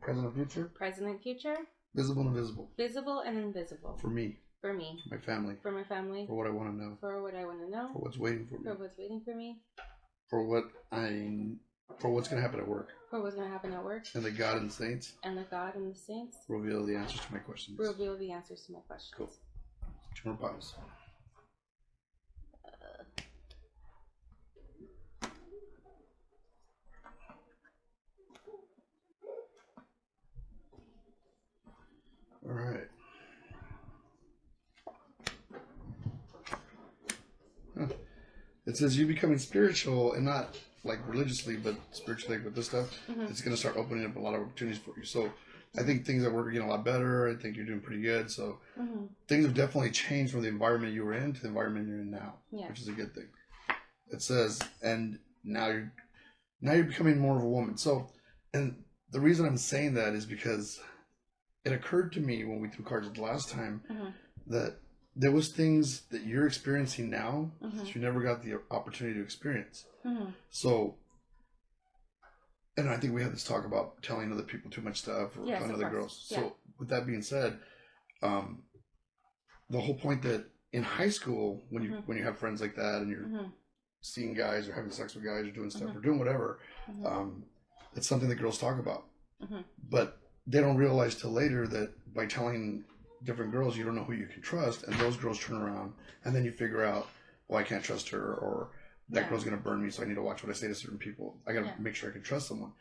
Present and future. Present and future. Visible and invisible. Visible and invisible. For me. For me. For my family. For my family. For what I want to know. For what I want to know. For what's waiting for me. For what's waiting for me. For what's going to happen at work. For what's going to happen at work. And the God and the saints. And the God and the saints. Reveal the answers to my questions. Reveal the answers to my questions. Cool. 2 more pies. All right. Huh. It says you becoming spiritual and not like religiously, but spiritually with this stuff. Mm-hmm. It's going to start opening up a lot of opportunities for you. So I think things at work are getting a lot better. I think you're doing pretty good. So things have definitely changed from the environment you were in to the environment you're in now, which is a good thing. It says, and now you're becoming more of a woman. So, and the reason I'm saying that is because it occurred to me when we threw cards the last time that there was things that you're experiencing now that you never got the opportunity to experience. So, and I think we had this talk about telling other people too much stuff or telling other girls. Yeah. So with that being said, the whole point that in high school, when you have friends like that and you're seeing guys or having sex with guys or doing stuff or doing whatever, it's something that girls talk about. But they don't realize till later that by telling different girls you don't know who you can trust, and those girls turn around and then you figure out, well, I can't trust her, or that girl's going to burn me, so I need to watch what I say to certain people. I got to make sure I can trust someone.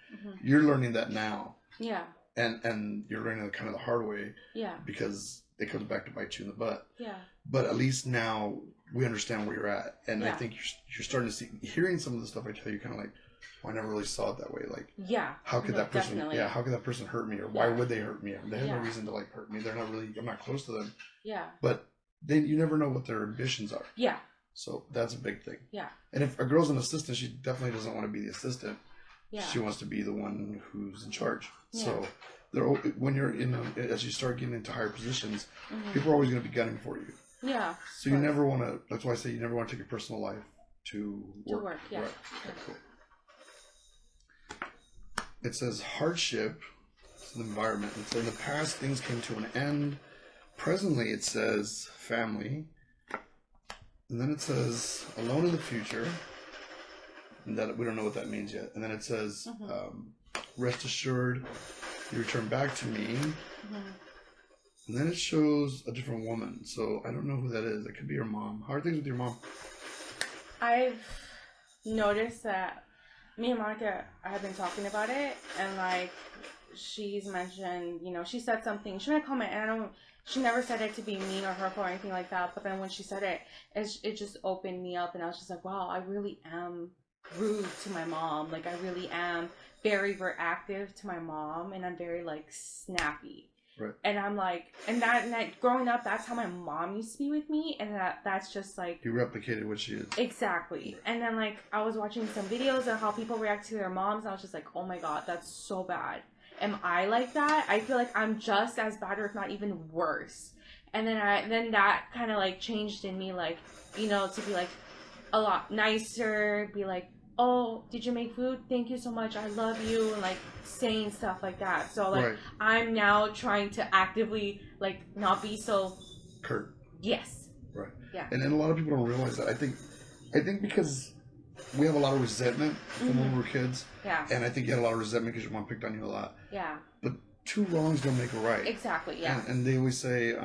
You're learning that now. Yeah. And you're learning it kind of the hard way. Yeah. Because it comes back to bite you in the butt. Yeah. But at least now we understand where you're at. And I think you're starting to see, hearing some of the stuff I tell you, kind of like, well, I never really saw it that way. Like, how could that person, how could that person hurt me? Or why would they hurt me? They have no reason to like hurt me. They're not really, I'm not close to them. Yeah. But you never know what their ambitions are. Yeah. So that's a big thing. Yeah. And if a girl's an assistant, she definitely doesn't want to be the assistant. Yeah. She wants to be the one who's in charge. Yeah. So when you're as you start getting into higher positions, people are always going to be gunning for you. Yeah. So you never want to, that's why I say you never want to take your personal life to work. To work, yeah. Right. Okay, cool. It says hardship is the environment. It says in the past things came to an end. Presently it says family. And then it says alone in the future. And that we don't know what that means yet. And then it says rest assured you return back to me. And then it shows a different woman. So I don't know who that is. It could be your mom. How are things with your mom? I've noticed that me and Monica have been talking about it, and like she's mentioned, she said something. She made a comment, and she never said it to be mean or hurtful or anything like that. But then when she said it, it just opened me up, and I was just like, wow, I really am rude to my mom. Like I really am very reactive to my mom, and I'm very like snappy. Right. And I'm like, and that growing up, that's how my mom used to be with me, and that's just like you replicated what she is. Exactly. And then like I was watching some videos of how people react to their moms, and I was just like, oh my god, that's so bad. Am I like that? I feel like I'm just as bad, or if not even worse. And then that kind of like changed in me, like to be like a lot nicer, be like, oh, did you make food? Thank you so much. I love you. And like saying stuff like that. So like I'm now trying to actively like not be so curt. Yes. Right. Yeah. And then a lot of people don't realize that. I think because we have a lot of resentment from when we were kids. Yeah. And I think you had a lot of resentment because your mom picked on you a lot. Yeah. But 2 wrongs don't make a right. Exactly. Yeah. And they always say,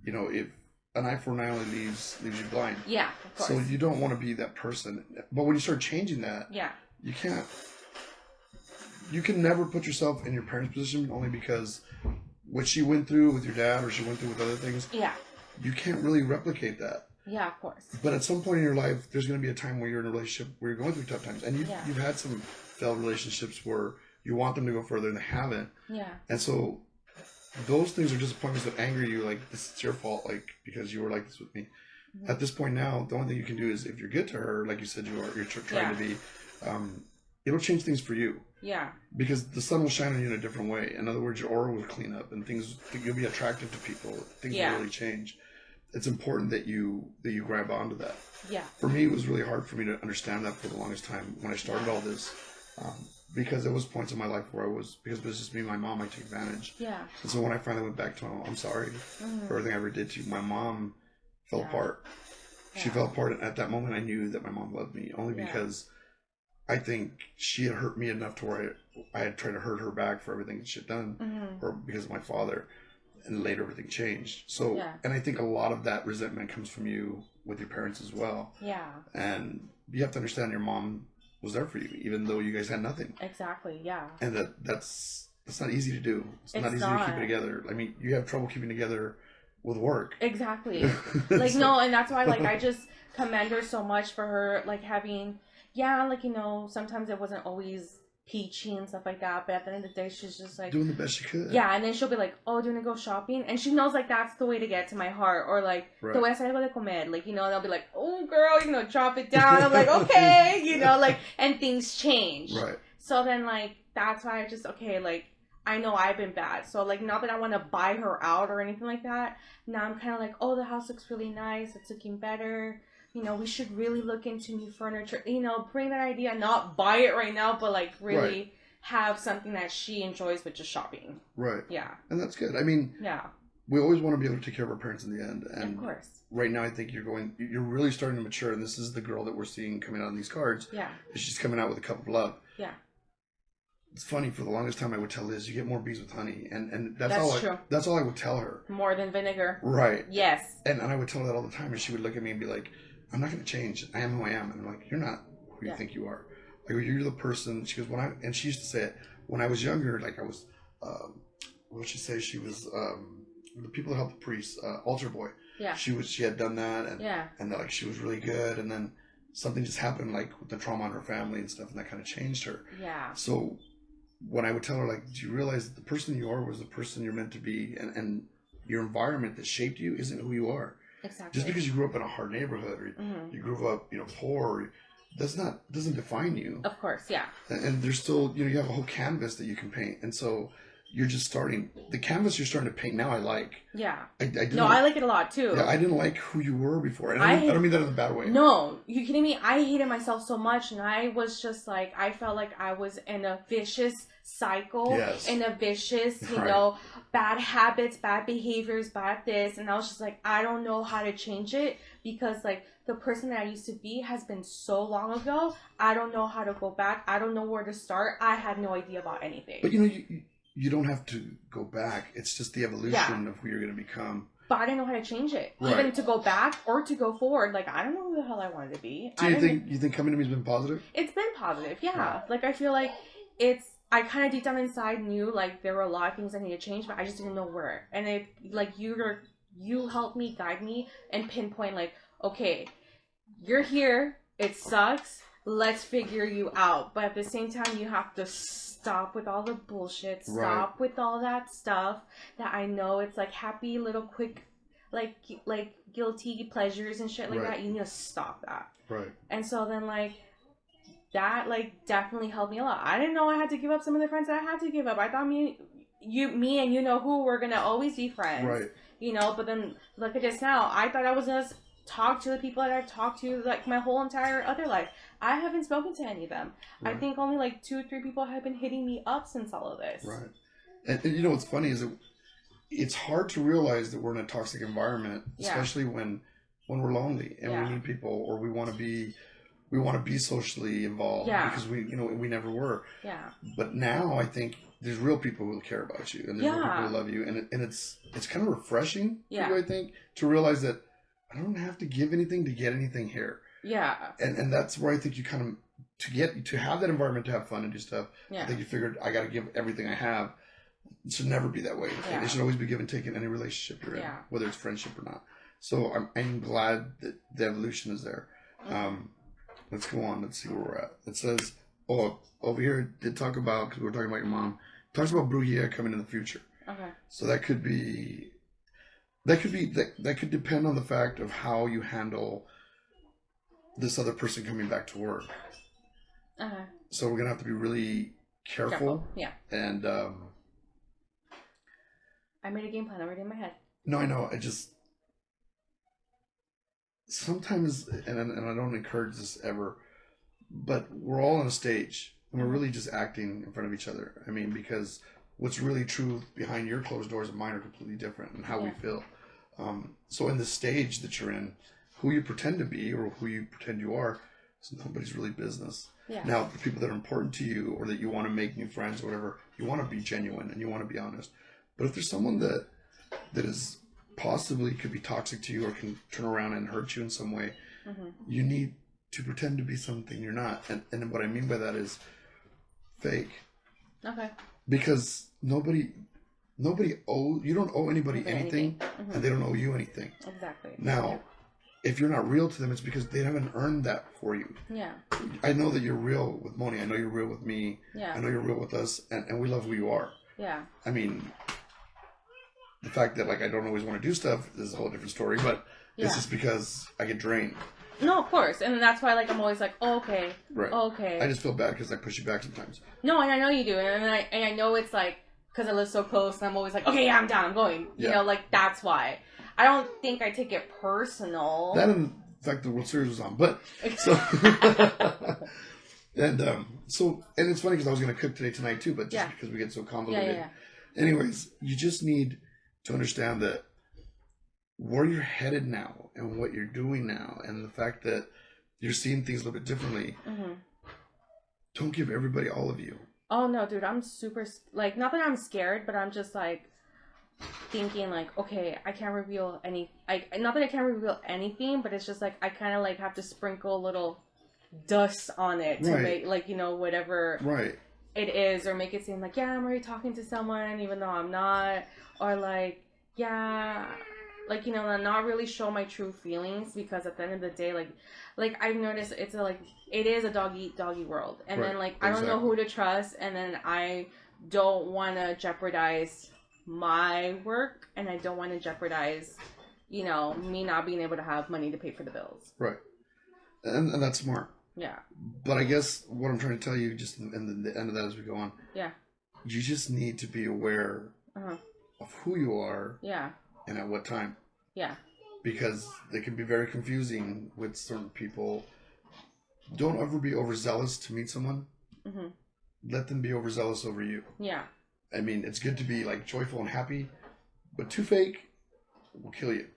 if an eye for an eye only leaves you blind. Yeah, of course. So you don't want to be that person. But when you start changing that, you can't. You can never put yourself in your parents' position, only because what she went through with your dad or she went through with other things. Yeah. You can't really replicate that. Yeah, of course. But at some point in your life, there's going to be a time where you're in a relationship where you're going through tough times. And you've had some failed relationships where you want them to go further and they haven't. Yeah. And so those things are disappointments that anger you, like, this is your fault, like, because you were like this with me. Mm-hmm. At this point now, the only thing you can do is, if you're good to her, like you said you're trying to be, it'll change things for you. Yeah. Because the sun will shine on you in a different way. In other words, your aura will clean up, and you'll be attractive to people. Things will really change. It's important that you grab onto that. Yeah. For me, it was really hard for me to understand that for the longest time when I started all this. because there was points in my life where because it was just me and my mom, I took advantage. Yeah. And so when I finally went back to my mom, I'm sorry for everything I ever did to you. My mom fell apart. She fell apart, and at that moment I knew that my mom loved me, only because I think she had hurt me enough to where I had tried to hurt her back for everything she had done, or because of my father, and later everything changed. So, and I think a lot of that resentment comes from you with your parents as well. Yeah. And you have to understand your mom was there for you, even though you guys had nothing. Exactly, yeah. And that's not easy to do. It's not easy to keep it together. I mean, you have trouble keeping together with work. Exactly. Like, no, and that's why, like, I just commend her so much for her, like, having, like, you know, sometimes it wasn't always peachy and stuff like that, but at the end of the day, she's just, like... doing the best she could. Yeah, and then she'll be like, oh, do you want to go shopping? And she knows, like, that's the way to get to my heart. Or, like, te voy a hacer algo de comer. Like, you know, they'll be like, oh, girl, you know, drop it down. I'm like, okay, you know, like, and things change. Right. So then, like, that's why I just, okay, like, I know I've been bad. So, like, not that I want to buy her out or anything like that. Now I'm kind of like, oh, the house looks really nice. It's looking better. You know, we should really look into new furniture. You know, bring that idea. Not buy it right now, but, like, really have something that she enjoys with just shopping. Right. Yeah. And that's good. I mean, we always want to be able to take care of our parents in the end. And of course. Right now, I think you're really starting to mature. And this is the girl that we're seeing coming out in these cards. Yeah. She's coming out with a cup of love. Yeah. It's funny, for the longest time I would tell Liz, you get more bees with honey. And that's true. That's all I would tell her. More than vinegar. Right. Yes. And I would tell her that all the time. And she would look at me and be like, I'm not going to change. I am who I am. And I'm like, you're not who you think you are. Like, you're the person. She goes, and she used to say it, when I was younger, like I was, what would she say? She was, the people that helped the priests, altar boy. Yeah. She had done that. And, and like, she was really good. And then something just happened, like with the trauma in her family and stuff. And that kind of changed her. Yeah. So when I would tell her, like, do you realize that the person you are was the person you're meant to be, and your environment that shaped you isn't who you are. Exactly. Just because you grew up in a hard neighborhood, or you grew up, you know, poor, doesn't define you. Of course, yeah. And there's still, you know, you have a whole canvas that you can paint, and so you're just starting. The canvas you're starting to paint now, I like. Yeah. I like it a lot too. Yeah, I didn't like who you were before, and I don't mean that in a bad way. No, you kidding me? I hated myself so much, and I was just like, I felt like I was in a vicious cycle, in a vicious, you know, bad habits, bad behaviors, bad this, and I was just like, I don't know how to change it, because like the person that I used to be has been so long ago. I don't know how to go back. I don't know where to start. I had no idea about anything. But you know, you don't have to go back. It's just the evolution of who you're going to become. But I didn't know how to change it. Right. Even to go back or to go forward. Like, I don't know who the hell I wanted to be. So you think coming to me has been positive? It's been positive, yeah. Right. Like, I feel like I kind of deep down inside knew, like, there were a lot of things I needed to change, but I just didn't know where. And you helped me, guide me, and pinpoint, like, okay, you're here. It sucks. Let's figure you out. But at the same time, you have to stop with all the bullshit. Stop with all that stuff that I know it's like happy little quick, like guilty pleasures and shit like that. You need to stop that. Right. And so then like that like definitely helped me a lot. I didn't know I had to give up some of the friends that I had to give up. I thought me and you know who were gonna always be friends. Right. You know, but then look at this now. I thought I was gonna talk to the people that I've talked to like my whole entire other life. I haven't spoken to any of them. Right. I think only like 2 or 3 people have been hitting me up since all of this. Right. And you know what's funny is that it's hard to realize that we're in a toxic environment, especially when we're lonely and we need people, or we want to be socially involved because we never were. Yeah. But now I think there's real people who care about you, and there's real people who love you, and it's kind of refreshing for you, I think, to realize that I don't have to give anything to get anything here. Yeah. And that's where I think you kind of, to have that environment to have fun and do stuff, I think you figured I got to give everything I have. It should never be that way. Yeah. It should always be give and take in any relationship you're in, whether it's friendship or not. So I'm glad that the evolution is there. Let's go on. Let's see where we're at. It says, over here it did talk about, because we were talking about your mom, it talks about brujeria coming in the future. Okay. So that could depend on the fact of how you handle this other person coming back to work. Okay. So we're gonna have to be really careful. Yeah. And I made a game plan already in my head. No, I know. I just sometimes, and I don't encourage this ever, but we're all on a stage. And we're really just acting in front of each other. I mean, because what's really true behind your closed doors and mine are completely different and how we feel. So in the stage that you're in, who you pretend to be or who you pretend you are, is nobody's really business. Yeah. Now, the people that are important to you or that you want to make new friends or whatever, you want to be genuine and you want to be honest. But if there's someone that is possibly could be toxic to you or can turn around and hurt you in some way, you need to pretend to be something you're not. And what I mean by that is fake. Okay. Because you don't owe anybody anything. And they don't owe you anything. Exactly. Now, if you're not real to them, it's because they haven't earned that for you. Yeah. I know that you're real with Moni. I know you're real with me. Yeah. I know you're real with us, and we love who you are. Yeah. I mean, the fact that like I don't always want to do stuff is a whole different story, but it's just because I get drained. No, of course, and that's why like I'm always like, oh, okay, right, okay. I just feel bad because I push you back sometimes. No, and I know you do, and I know it's like because I live so close, and I'm always like, okay, yeah, I'm down, I'm going. You know, like that's why. I don't think I take it personal. That and the fact the World Series was on, but so and it's funny because I was going to cook tonight too, but just because we get so convoluted. Yeah. Anyways, you just need to understand that where you're headed now and what you're doing now and the fact that you're seeing things a little bit differently. Don't give everybody all of you. Oh no, dude, I'm super like not that I'm scared, but I'm just like thinking like, okay, I can't reveal any, like not that I can't reveal anything, but it's just like I kind of like have to sprinkle a little dust on it to make like, you know, whatever it is, or make it seem like, yeah, I'm already talking to someone even though I'm not, or like, yeah, like, you know, not really show my true feelings, because at the end of the day, like I've noticed it is a dog eat doggy world, and then like I don't know who to trust, and then I don't want to jeopardize my work, and I don't want to jeopardize, you know, me not being able to have money to pay for the bills. Right. And that's smart. Yeah. But I guess what I'm trying to tell you, just in the end of that as we go on. Yeah. You just need to be aware of who you are. Yeah. And at what time. Yeah. Because they can be very confusing with certain people. Don't ever be overzealous to meet someone. Let them be overzealous over you. Yeah. I mean, it's good to be like joyful and happy, but too fake will kill you.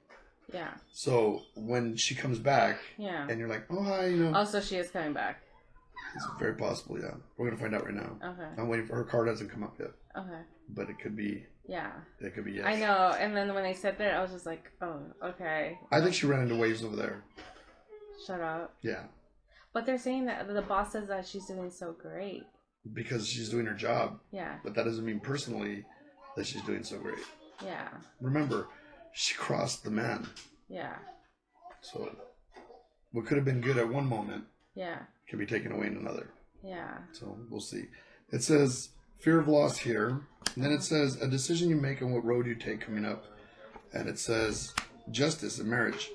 Yeah. So when she comes back, and you're like, oh hi, you know. Oh, so she is coming back. It's very possible, yeah. We're gonna find out right now. Okay. I'm waiting for her card hasn't come up yet. Okay. But it could be. Yeah. It could be yes. I know, and then when they said that, I was just like, oh, okay. I think she ran into waves over there. Shut up. Yeah. But they're saying that the boss says that she's doing so great. Because she's doing her job. Yeah. But that doesn't mean personally that she's doing so great. Yeah. Remember, she crossed the man. Yeah. So what could have been good at one moment can be taken away in another. Yeah. So we'll see. It says fear of loss here. And then it says a decision you make on what road you take coming up. And it says justice in marriage.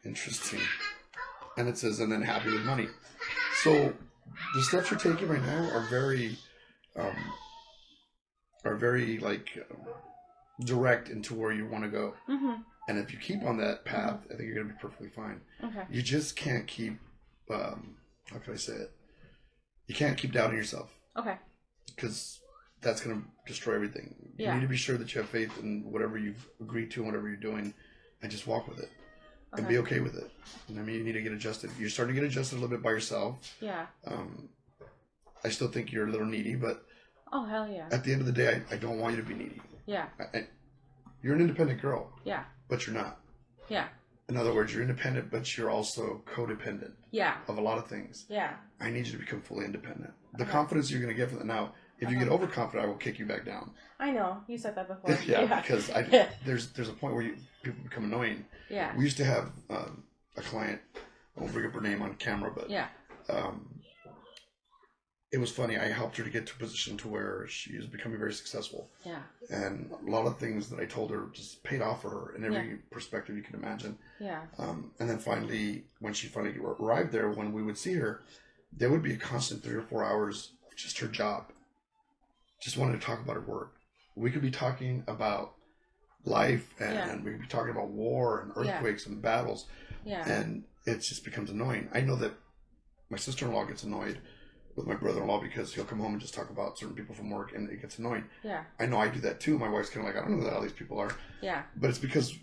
Interesting. And it says, and then happy with money. So the steps you're taking right now are very like direct into where you want to go. And if you keep on that path, I think you're going to be perfectly fine. Okay. You just can't keep, how can I say it? You can't keep doubting yourself. Okay. Because that's going to destroy everything. You need to be sure that you have faith in whatever you've agreed to and whatever you're doing, and just walk with it. And be okay with it. And I mean, you need to get adjusted. You're starting to get adjusted a little bit by yourself. Yeah. I still think you're a little needy, but oh hell yeah! At the end of the day, I don't want you to be needy. Yeah. You're an independent girl. Yeah. But you're not. Yeah. In other words, you're independent, but you're also codependent. Yeah. Of a lot of things. Yeah. I need you to become fully independent. The confidence you're going to get from that now. If you get overconfident, I will kick you back down. I know. You said that before. Yeah, because there's a point where people become annoying. Yeah. We used to have a client, I won't bring up her name on camera, but it was funny. I helped her to get to a position to where she is becoming very successful. Yeah. And a lot of things that I told her just paid off for her in every perspective you can imagine. Yeah. And then finally, when she finally arrived there, when we would see her, there would be a constant 3 or 4 hours of just her job. Just wanted to talk about her work. We could be talking about life and we could be talking about war and earthquakes and battles. Yeah. And it just becomes annoying. I know that my sister-in-law gets annoyed with my brother-in-law because he'll come home and just talk about certain people from work and it gets annoying. Yeah. I know I do that too. My wife's kind of like, I don't know who all these people are. Yeah. But it's because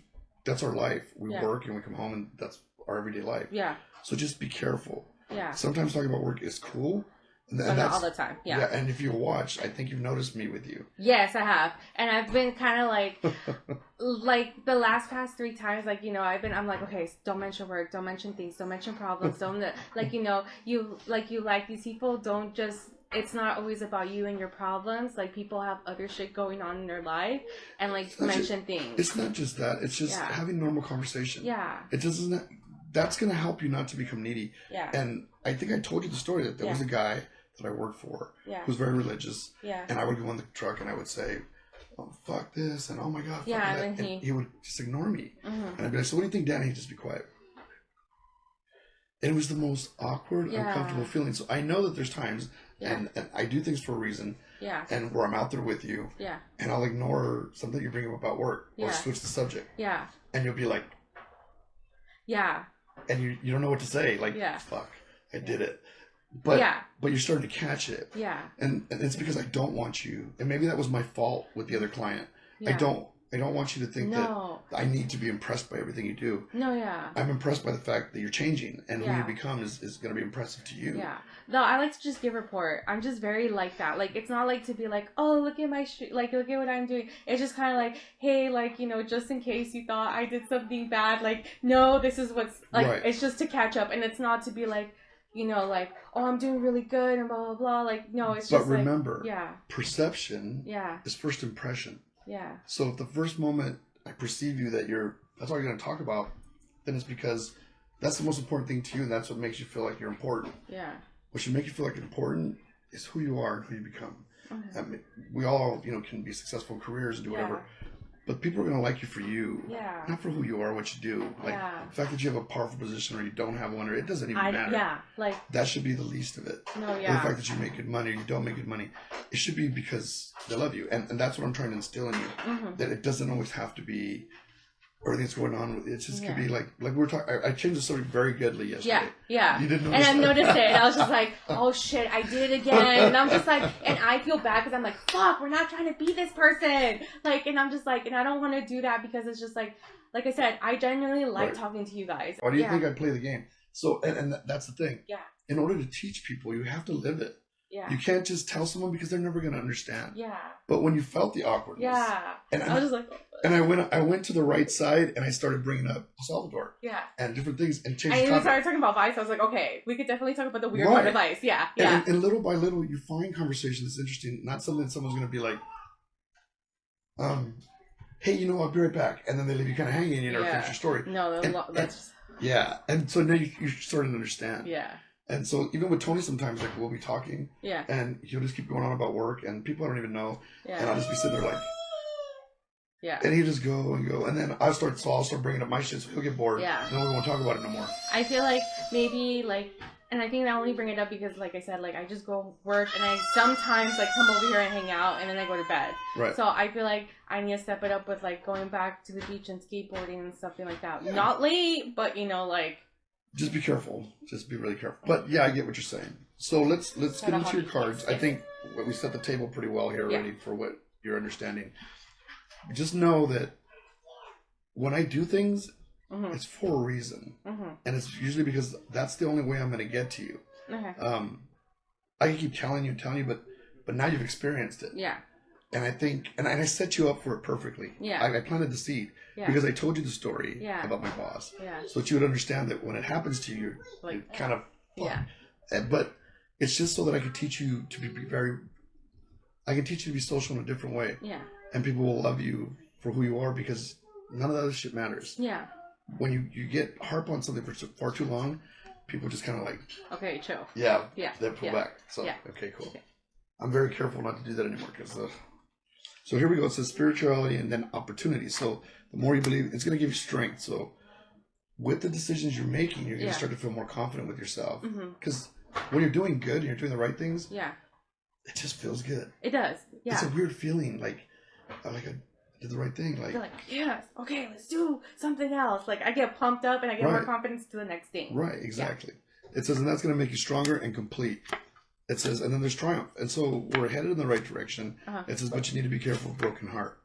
that's our life. We work and we come home and that's our everyday life. Yeah. So just be careful. Yeah. Sometimes talking about work is cool. But not all the time. Yeah. Yeah. And if you watch, I think you've noticed me with you. Yes, I have. And I've been kind of like the last past 3 times, like, you know, I'm like, okay, don't mention work, don't mention things, don't mention problems, don't, like, you know, you like these people, don't just, it's not always about you and your problems. Like, people have other shit going on in their life and, like, mention things. It's not just that. It's just having normal conversation. Yeah. It doesn't, that's going to help you not to become needy. Yeah. And I think I told you the story that there was a guy that I worked for who was very religious. Yeah. And I would go on the truck and I would say, oh, fuck this, and oh my God, fuck that. And he would just ignore me. And I'd be like, so what do you think, Danny? He'd just be quiet. And it was the most awkward, uncomfortable feeling. So I know that there's times, and I do things for a reason, and where I'm out there with you, and I'll ignore something you bring up about work, or switch the subject. Yeah. And you'll be like, and you don't know what to say, like, fuck, I did it. But you're starting to catch it. Yeah. And it's because I don't want you, and maybe that was my fault with the other client. Yeah. I don't want you to think that I need to be impressed by everything you do. No, yeah. I'm impressed by the fact that you're changing, and who you become is going to be impressive to you. Yeah. No, I like to just give report. I'm just very like that. Like, it's not like to be like, oh, look at my like, look at what I'm doing. It's just kind of like, hey, like, you know, just in case you thought I did something bad, like, no, this is what's, like, it's just to catch up, and it's not to be like, you know, like, oh, I'm doing really good and blah, blah, blah. Like, no, it's just But remember, perception is first impression. Yeah. So if the first moment I perceive you that that's all you're going to talk about, then it's because that's the most important thing to you, and that's what makes you feel like you're important. Yeah. What should make you feel like you're important is who you are and who you become. Okay. I mean, we all, you know, can be successful in careers and do whatever. But people are going to like you for you, not for who you are, what you do. Like, the fact that you have a powerful position or you don't have one, or it doesn't even matter. Yeah, like, that should be the least of it. No, yeah. Or the fact that you make good money or you don't make good money, it should be because they love you. And that's what I'm trying to instill in you, that it doesn't always have to be everything's going on with it. It just could be like we were talking. I changed the story very goodly yesterday. Yeah. You didn't notice. And I noticed it, and I was just like, oh shit, I did it again. And I'm just like, and I feel bad because I'm like, fuck, we're not trying to be this person. Like, and I'm just like, and I don't want to do that because it's just like I said, I genuinely like talking to you guys. Why do you think I play the game? So, and that's the thing. Yeah. In order to teach people, you have to live it. Yeah. You can't just tell someone because they're never going to understand. Yeah. But when you felt the awkwardness. Yeah. And I was just like. And I went to the right side and I started bringing up Salvador. Yeah. And different things and changed. And we started talking about Vice. I was like, okay, we could definitely talk about the weird part of Vice. Yeah. Yeah. And little by little, you find conversation that's interesting. Not something that someone's going to be like, hey, you know, I'll be right back. And then they leave you kind of hanging and you never finish your story. No, that's. Yeah. And so now you're starting to understand. Yeah. And so even with Tony sometimes, like, we'll be talking. Yeah. And he'll just keep going on about work and people I don't even know. Yeah. And I'll just be sitting there like. Yeah. And he'll just go and go. And then I'll start bringing up my shit so he'll get bored. Yeah. And then we won't talk about it no more. I feel like maybe, like, and I think I only bring it up because, like I said, like, I just go work and I sometimes, like, come over here and hang out and then I go to bed. Right. So I feel like I need to step it up with, like, going back to the beach and skateboarding and something like that. Yeah. Not late, but, you know, like. Just be careful. Just be really careful. But yeah, I get what you're saying. So let's get into your cards. I think we set the table pretty well here already for what you're understanding. Just know that when I do things, it's for a reason, and it's usually because that's the only way I'm going to get to you. Okay. I can keep telling you, but now you've experienced it. Yeah. And I think, and I set you up for it perfectly. Yeah. I planted the seed because I told you the story about my boss. Yeah. So that you would understand that when it happens to you, you're kind of, but it's just so that I can teach you to be I can teach you to be social in a different way. Yeah. And people will love you for who you are because none of that other shit matters. Yeah. When you get harp on something for far too long, people just kind of like. Okay, chill. Yeah. Yeah. They pull back. So, okay, cool. Okay. I'm very careful not to do that anymore because so here we go. It says spirituality and then opportunity. So the more you believe, it's going to give you strength. So with the decisions you're making, you're going to start to feel more confident with yourself. Because when you're doing good and you're doing the right things, it just feels good. It does. Yeah. It's a weird feeling, like I did the right thing. Like, you're like, yes, okay, let's do something else. Like, I get pumped up and I get more confidence to the next thing. Right, exactly. Yeah. It says, and that's going to make you stronger and complete. It says, and then there's triumph. And so we're headed in the right direction. Uh-huh. It says, but you need to be careful of broken heart.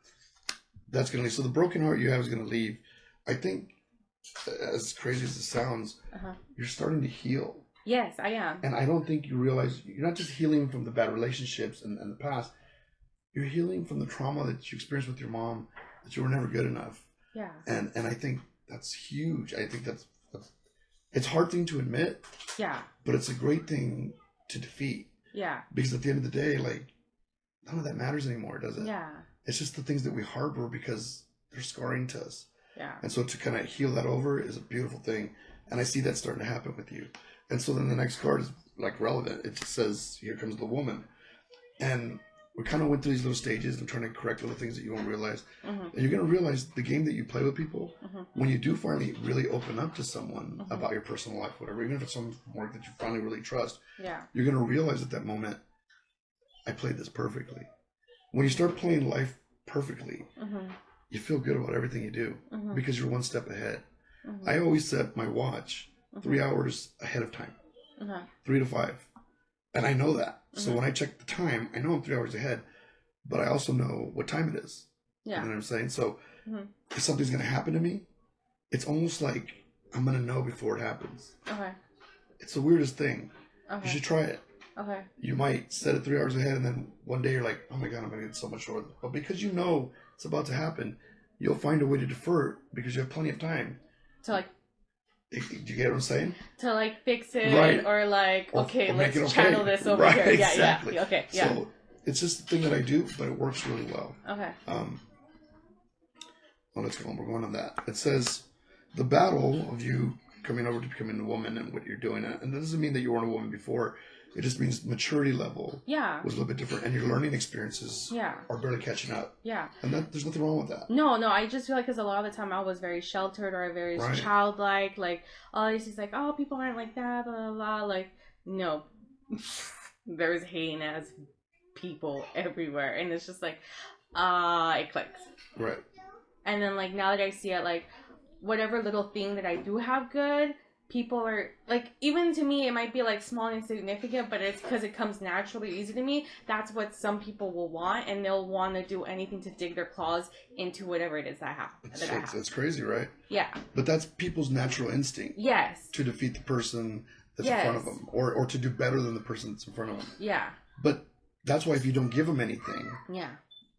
That's going to leave. So the broken heart you have is going to leave. I think, as crazy as it sounds, you're starting to heal. Yes, I am. And I don't think you realize you're not just healing from the bad relationships and the past. You're healing from the trauma that you experienced with your mom, that you were never good enough. Yeah. And I think that's huge. I think that's it's a hard thing to admit. Yeah. But it's a great thing to defeat. Yeah. Because at the end of the day, like, none of that matters anymore, does it? Yeah. It's just the things that we harbor because they're scarring to us. Yeah. And so to kind of heal that over is a beautiful thing. And I see that starting to happen with you. And so then the next card is like relevant. It just says, here comes the woman. And we kind of went through these little stages and trying to correct little things that you won't realize. And you're going to realize the game that you play with people, when you do finally really open up to someone about your personal life, whatever, even if it's some work that you finally really trust, you're going to realize at that moment, I played this perfectly. When you start playing life perfectly, you feel good about everything you do because you're one step ahead. I always set my watch 3 hours ahead of time, 3 to 5. And I know that. So when I check the time, I know I'm 3 hours ahead, but I also know what time it is. Yeah. You know what I'm saying? So if something's going to happen to me, it's almost like I'm going to know before it happens. Okay. It's the weirdest thing. Okay. You should try it. Okay. You might set it 3 hours ahead, and then one day you're like, oh my God, I'm going to get so much shorter. But because you know it's about to happen, you'll find a way to defer it because you have plenty of time. To like, do you get what I'm saying? to like fix it, right. Or like, okay, or let's channel this over right, here. Yeah, exactly. yeah. Okay, yeah. So it's just the thing that I do, but it works really well. Okay. Well, let's go on. We're going on that. It says the battle of you coming over to becoming a woman and what you're doing. And that doesn't mean that you weren't a woman before. It just means maturity level was a little bit different. And your learning experiences are barely catching up. Yeah. And there's nothing wrong with that. No, I just feel like because a lot of the time I was very sheltered or very childlike. Like, all these things like, oh, people aren't like that, blah, blah, blah. Like, no. There's hating ass people everywhere. And it's just like, it clicks. Right. And then, like, now that I see it, like, whatever little thing that I do have good, people are, like, even to me, it might be, like, small and insignificant, but it's because it comes naturally easy to me. That's what some people will want, and they'll want to do anything to dig their claws into whatever it is that I have. It's crazy, right? Yeah. But that's people's natural instinct. Yes. To defeat the person that's in front of them, or to do better than the person that's in front of them. Yeah. But that's why if you don't give them anything,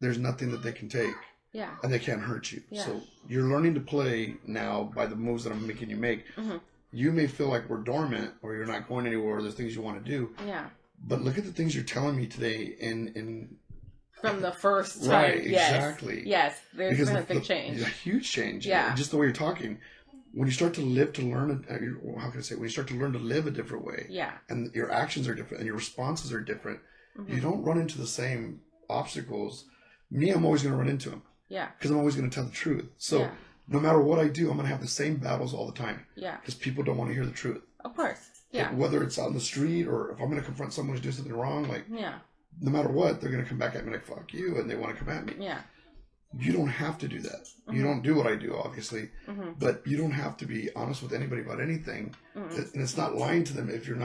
there's nothing that they can take. Yeah. And they can't hurt you. Yeah. So you're learning to play now by the moves that I'm making you make. You may feel like we're dormant or you're not going anywhere or there's things you want to do. Yeah. But look at the things you're telling me today in from the first time. Right, exactly. Yes. There's been a big change. A huge change. Yeah. Just the way you're talking. When you start to live to learn, how can I say, when you start to learn to live a different way. Yeah. And your actions are different and your responses are different. You don't run into the same obstacles. Me, I'm always going to run into them. Yeah. Because I'm always going to tell the truth. So no matter what I do, I'm going to have the same battles all the time. Yeah. Because people don't want to hear the truth. Of course. Yeah. Whether it's out in the street or if I'm going to confront someone who's doing something wrong, like, no matter what, they're going to come back at me like, fuck you, and they want to come at me. Yeah. You don't have to do that. You don't do what I do, obviously. But you don't have to be honest with anybody about anything. And it's not lying to them if you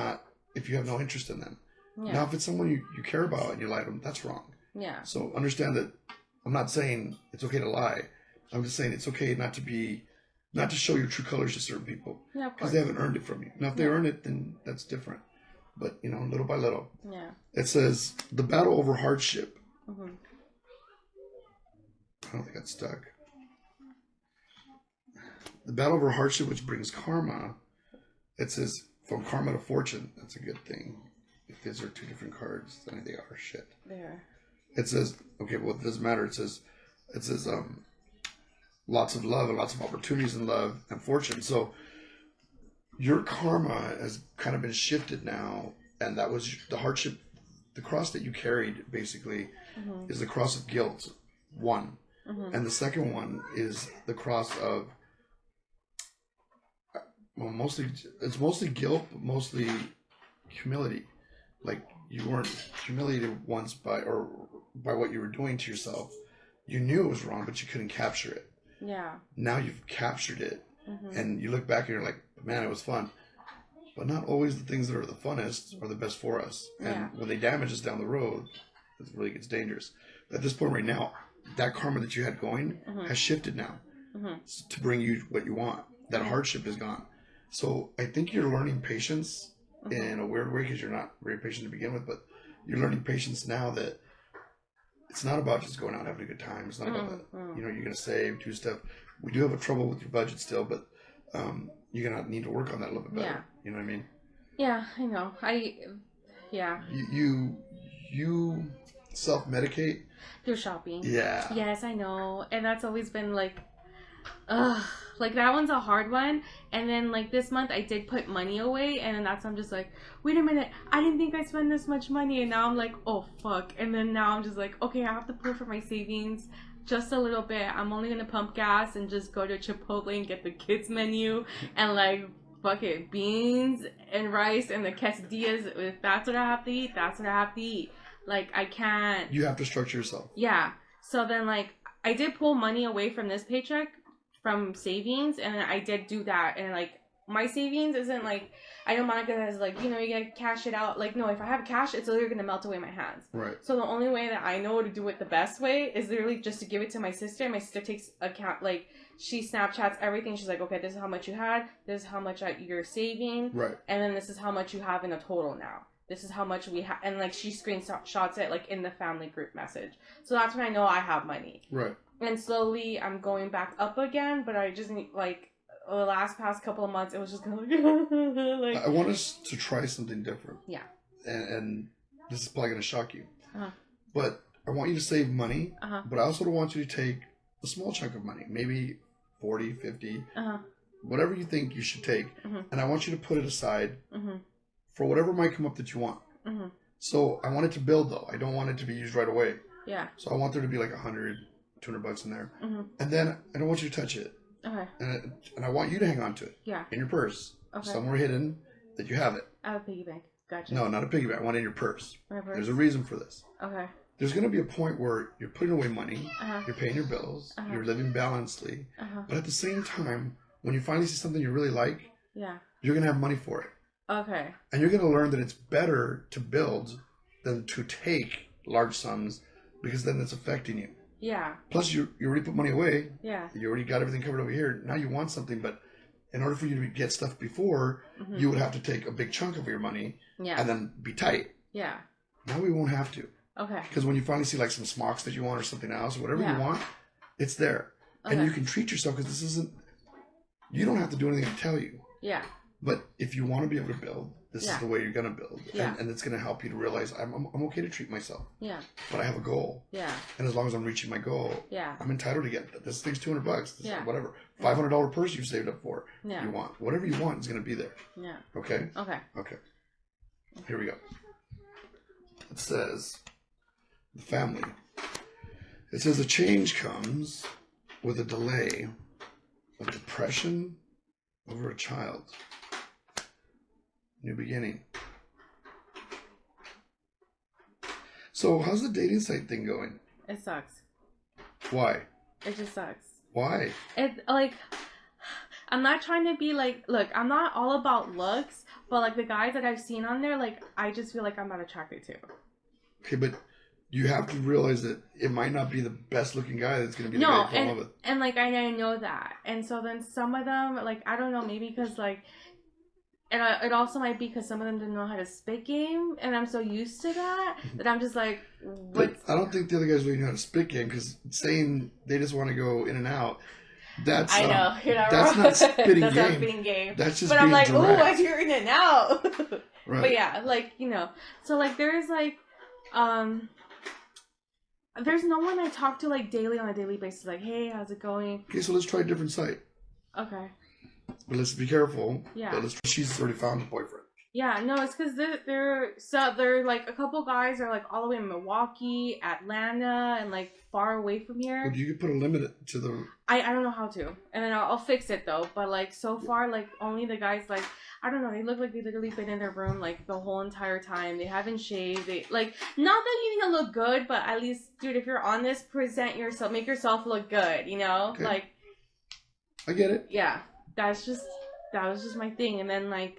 have no interest in them. Yeah. Now, if it's someone you care about and you lie to them, that's wrong. Yeah. So understand that I'm not saying it's okay to lie. I'm just saying it's okay not to show your true colors to certain people. Yeah, of course. Because they haven't earned it from you. Now, if they earn it, then that's different. But, little by little. Yeah. It says, the battle over hardship. I don't think that's stuck. The battle over hardship, which brings karma. It says, from karma to fortune. That's a good thing. If these are two different cards, then they are shit. They are. It says, okay, well, it doesn't matter. It says, lots of love and lots of opportunities in love and fortune. So your karma has kind of been shifted now, and that was the hardship. The cross that you carried, basically, is the cross of guilt, one. And the second one is the cross of, it's mostly guilt, but mostly humility. Like, you weren't humiliated once by what you were doing to yourself. You knew it was wrong, but you couldn't capture it. Yeah. Now you've captured it, and you look back and you're like, man, it was fun. But not always the things that are the funnest are the best for us. And when they damage us down the road, it really gets dangerous. At this point right now, that karma that you had going has shifted now to bring you what you want. That hardship is gone. So I think you're learning patience in a weird way because you're not very patient to begin with, but you're learning patience now that it's not about just going out and having a good time. It's not about that. You know, you're going to save, do stuff. We do have a trouble with your budget still, but you're going to need to work on that a little bit better. Yeah. You know what I mean? Yeah, I know. You self-medicate? Through shopping. Yeah. Yes, I know. And that's always been like that one's a hard one. And then like this month I did put money away, and then that's I'm just like, wait a minute, I didn't think I spent this much money, and now I'm like, oh fuck. And then now I'm just like, okay, I have to pull from my savings just a little bit. I'm only gonna pump gas and just go to Chipotle and get the kids menu and like fuck it, beans and rice and the quesadillas. If that's what I have to eat, that's what I have to eat. Like I can't. You have to structure yourself. Yeah. So then like I did pull money away from this paycheck from savings, and I did do that, and like my savings isn't like, I know Monica has like, you know, you gotta cash it out. Like no, if I have cash, it's literally gonna melt away my hands. Right. So the only way that I know to do it the best way is literally just to give it to my sister. My sister takes account, like she Snapchats everything. She's like, okay, this is how much you had, this is how much you're saving, right, and then this is how much you have in a total now. This is how much we have, and like she screenshots it like in the family group message. So that's when I know I have money. Right. And slowly I'm going back up again, but I just need like the past couple of months it was just kind of like. I want us to try something different. Yeah. And this is probably going to shock you. But I want you to save money, but I also don't want you to take a small chunk of money, maybe 40, 50, whatever you think you should take. And I want you to put it aside for whatever might come up that you want. So I want it to build, though. I don't want it to be used right away. Yeah. So I want there to be like $100, $200 in there. And then I don't want you to touch it. Okay. And I want you to hang on to it. Yeah. In your purse. Okay. Somewhere hidden that you have it. I have a piggy bank. Gotcha. No, not a piggy bank. I want it in your purse. My purse. There's a reason for this. Okay. There's going to be a point where you're putting away money, you're paying your bills, you're living balancedly, but at the same time, when you finally see something you really like, you're going to have money for it. Okay. And you're going to learn that it's better to build than to take large sums, because then it's affecting you. Yeah. Plus, you already put money away. Yeah. You already got everything covered over here. Now you want something, but in order for you to get stuff before, you would have to take a big chunk of your money and then be tight. Yeah. Now we won't have to. Okay. Because when you finally see like some smocks that you want or something else, or whatever you want, it's there. Okay. And you can treat yourself, because this isn't, you don't have to do anything to tell you. Yeah. But if you want to be able to build, this is the way you're going to build. Yeah. And it's going to help you to realize I'm okay to treat myself. Yeah. But I have a goal. Yeah. And as long as I'm reaching my goal, I'm entitled to get that. This thing's $200. This is whatever. $500 purse you've saved up for. Yeah. You want. Whatever you want is going to be there. Yeah. Okay? Okay. Okay. Here we go. It says, the family. It says a change comes with a delay of depression over a child. New beginning. So, how's the dating site thing going? It sucks. Why? It just sucks. Why? It, like, I'm not trying to be like, look, I'm not all about looks, but like the guys that I've seen on there, like, I just feel like I'm not attracted to. Okay, but you have to realize that it might not be the best looking guy that's going to be the guy you fall in love with. And like, I know that. And so then some of them, like, I don't know, maybe because like, and it also might be because some of them didn't know how to spit game, and I'm so used to that I'm just like, what? I don't think the other guys really know how to spit game, because saying they just want to go in and out, that's I know, you're not that's wrong. not spitting that's game. Not spitting game. That's just but being I'm like, direct. oh, I hear in and out. Right. But yeah, like, you know, so like there's like, there's no one I talk to like daily on a daily basis, like, hey, how's it going? Okay, so let's try a different site. Okay. But let's be careful. Yeah. But she's already found a boyfriend. Yeah, no, it's because they're like a couple guys are like all the way in Milwaukee, Atlanta, and like far away from here. Well, you could put a limit to the. I don't know how to, and then I'll fix it though. But like so far, like only the guys like I don't know. They look like they literally been in their room like the whole entire time. They haven't shaved. They like not that you need to look good, but at least, dude, if you're on this, present yourself, make yourself look good. You know, okay. Like. I get it. Yeah, that was just my thing, and then like.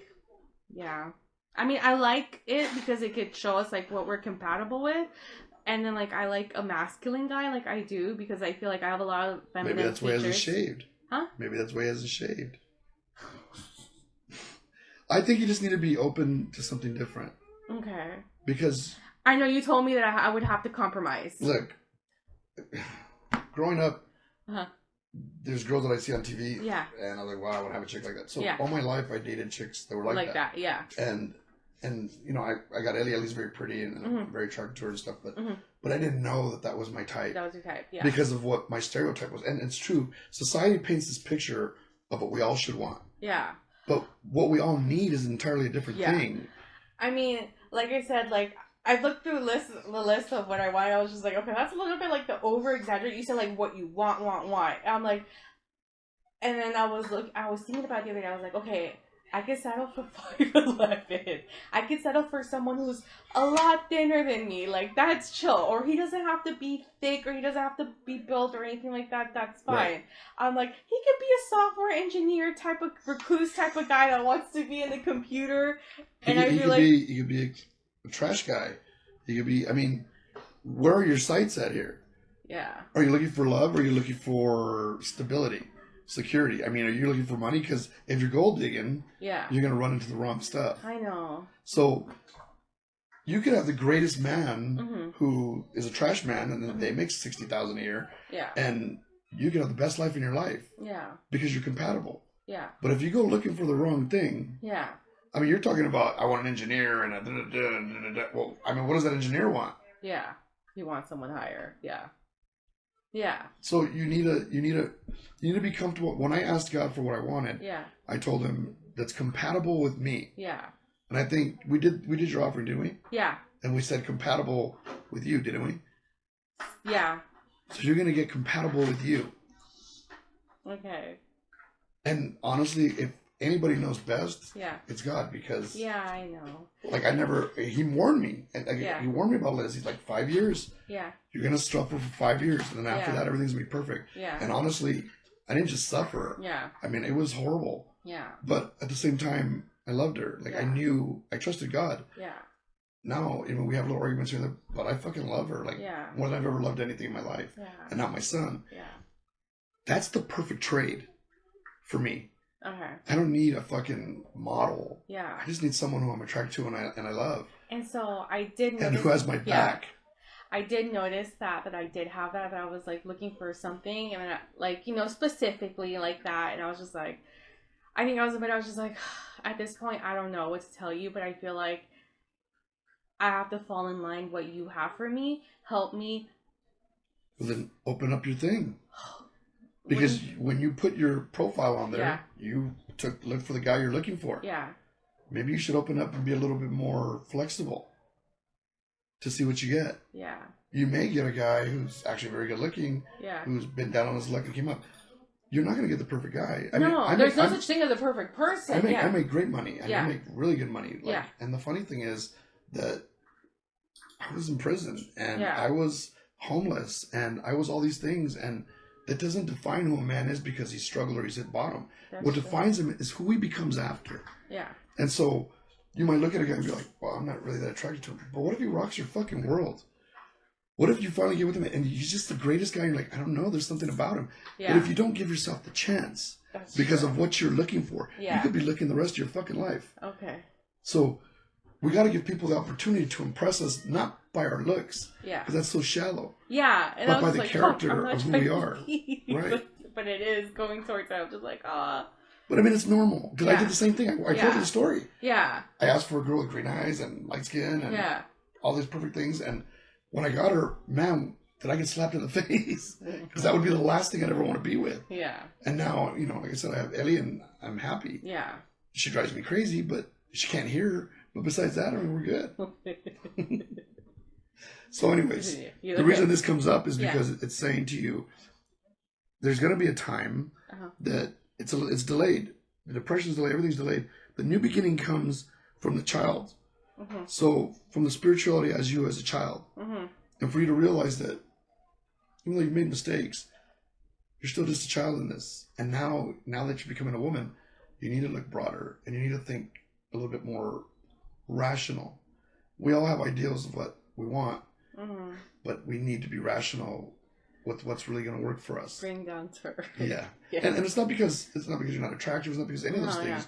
Yeah. I mean, I like it because it could show us like what we're compatible with. And then like I like a masculine guy, like I do, because I feel like I have a lot of feminine Maybe that's why he features. hasn't shaved. Huh? Maybe that's why he hasn't shaved. I think you just need to be open to something different. Okay. Because I know you told me that I would have to compromise. Look, growing up, there's girls that I see on TV, and I'm like, wow, I want to have a chick like that. So all my life, I dated chicks that were like that. Yeah. And you know, I got Ellie. Ellie's very pretty and I'm very attracted to her and stuff, but I didn't know that was my type. That was your type, yeah. Because of what my stereotype was, and it's true. Society paints this picture of what we all should want. Yeah. But what we all need is entirely a different thing. I mean, like I said, like I looked through the list of what I want. I was just like, okay, that's a little bit like the over exaggerate. You said like what you want. And I'm like, and then I was thinking about it the other day. I was like, okay, I could settle for 5'11". I could settle for someone who's a lot thinner than me. Like, that's chill. Or he doesn't have to be thick, or he doesn't have to be built or anything like that. That's fine. Right. I'm like, he could be a software engineer type of recluse type of guy that wants to be in the computer. And he could be a trash guy. He could be, I mean, where are your sights at here? Yeah. Are you looking for love, or are you looking for stability? Security. I mean, are you looking for money? Because if you're gold digging, you're going to run into the wrong stuff. I know. So you could have the greatest man who is a trash man, and then they make $60,000 a year. Yeah. And you can have the best life in your life. Yeah. Because you're compatible. Yeah. But if you go looking for the wrong thing. Yeah. I mean, you're talking about, I want an engineer and a well, I mean, what does that engineer want? Yeah. He wants someone higher. Yeah. Yeah. So you need to be comfortable. When I asked God for what I wanted, I told him that's compatible with me. Yeah. And I think we did your offering, didn't we? Yeah. And we said compatible with you, didn't we? Yeah. So you're gonna get compatible with you. Okay. And honestly, if anybody knows best, it's God, because I know. Like he warned me, and he warned me about Liz. He's like 5 years. Yeah. You're gonna suffer for 5 years, and then after that, everything's gonna be perfect. Yeah. And honestly, I didn't just suffer. Yeah. I mean, it was horrible. Yeah. But at the same time, I loved her. Like I trusted God. Yeah. Now, you know, we have little arguments here, but I fucking love her. Like more than I've ever loved anything in my life. Yeah. And not my son. Yeah. That's the perfect trade for me. Okay. I don't need a fucking model. Yeah. I just need someone who I'm attracted to and I love. And so I did notice, and who has my back. I did notice that I did have that, but I was like looking for something, and like, you know, specifically like that, and I was just like, I was just like, at this point, I don't know what to tell you, but I feel like I have to fall in line what you have for me. Help me. Well, then open up your thing. Because when you put your profile on there, you look for the guy you're looking for. Yeah. Maybe you should open up and be a little bit more flexible to see what you get. Yeah. You may get a guy who's actually very good looking, who's been down on his luck and came up. You're not going to get the perfect guy. There's no such thing as a perfect person. I make great money. I make really good money. Like, and the funny thing is that I was in prison, and I was homeless, and I was all these things, and that doesn't define who a man is because he's struggled or he's hit bottom. What defines him is who he becomes after. Yeah. And so you might look at a guy and be like, well, I'm not really that attracted to him. But what if he rocks your fucking world? What if you finally get with him and he's just the greatest guy? And you're like, I don't know, there's something about him. Yeah. But if you don't give yourself the chance because of what you're looking for, you could be looking the rest of your fucking life. Okay. So we got to give people the opportunity to impress us, not by our looks. Yeah. Because that's so shallow. Yeah. And but by the character of who we are. Right. But it is going towards that. I'm just like, ah. But I mean, it's normal. Because I did the same thing. I told you the story. Yeah. I asked for a girl with green eyes and light skin and all these perfect things. And when I got her, man, did I get slapped in the face? Because that would be the last thing I'd ever want to be with. Yeah. And now, you know, like I said, I have Ellie and I'm happy. Yeah. She drives me crazy, but she can't hear her. But besides that, I mean, we're good. So anyways, the reason this comes up is because it's saying to you, there's going to be a time that it's delayed. The depression's delayed. Everything's delayed. The new beginning comes from the child. Mm-hmm. So from the spirituality as you as a child. Mm-hmm. And for you to realize that even though you've made mistakes, you're still just a child in this. And now that you're becoming a woman, you need to look broader and you need to think a little bit more rational. We all have ideals of what we want, but we need to be rational with what's really going to work for us. Bring down to earth. Yeah. And it's not because you're not attractive. It's not because of any of those things. Yeah.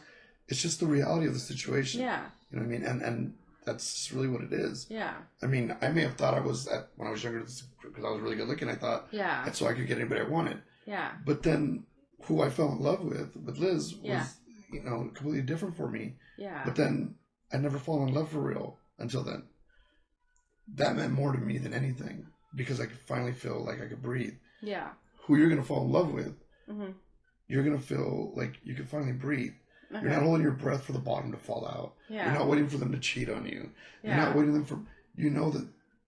It's just the reality of the situation. Yeah. You know what I mean? And that's really what it is. Yeah. I mean, I may have thought when I was younger, because I was really good looking, I thought, that's so I could get anybody I wanted. Yeah. But then who I fell in love with Liz, was, completely different for me. Yeah. But then I never fallen in love for real until then. That meant more to me than anything because I could finally feel like I could breathe. Yeah. Who you're going to fall in love with, you're going to feel like you can finally breathe. Okay. You're not holding your breath for the bottom to fall out. Yeah. You're not waiting for them to cheat on you. You're not waiting for them you know that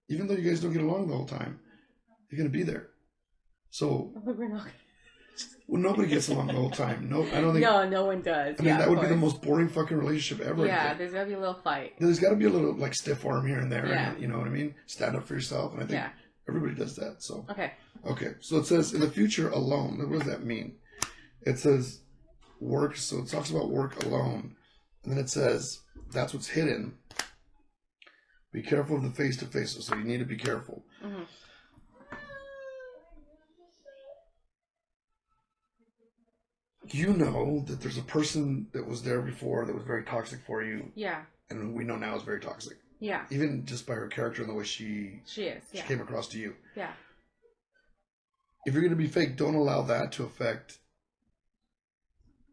even though you guys don't get along the whole time, you're going to be there. So, we're not. Well, nobody gets along the whole time. No, I don't think. No one does. I mean, that would be the most boring fucking relationship ever. Yeah, there's got to be a little fight. There's got to be a little, like, stiff arm here and there. Yeah. And, you know what I mean? Stand up for yourself. And I think everybody does that. So. Okay. So it says, in the future, alone. What does that mean? It says, work. So it talks about work alone. And then it says, that's what's hidden. Be careful of the face-to-face. So you need to be careful. Mm-hmm. You know that there's a person that was there before that was very toxic for you. Yeah. And we know now is very toxic. Yeah. Even just by her character and the way she came across to you. Yeah. If you're going to be fake, don't allow that to affect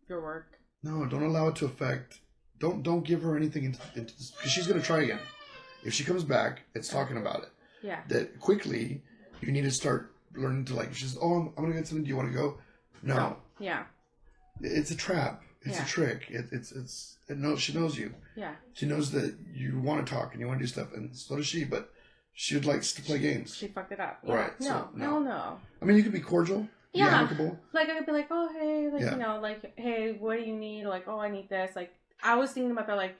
your work. No, don't allow it to affect. Don't give her anything into this, because she's going to try again. If she comes back, it's talking about it. Yeah. That quickly, you need to start learning to, like, if she's, I'm going to get something. Do you want to go? No. Yeah. It's a trap. It's a trick. She knows you. Yeah. She knows that you want to talk and you want to do stuff, and so does she. But she likes to play games. She fucked it up. Yeah. Right. No. I mean, you could be cordial. Yeah. Be amicable. Like I could be like, oh hey, like like hey, what do you need? Like, oh, I need this. Like, I was thinking about that. Like,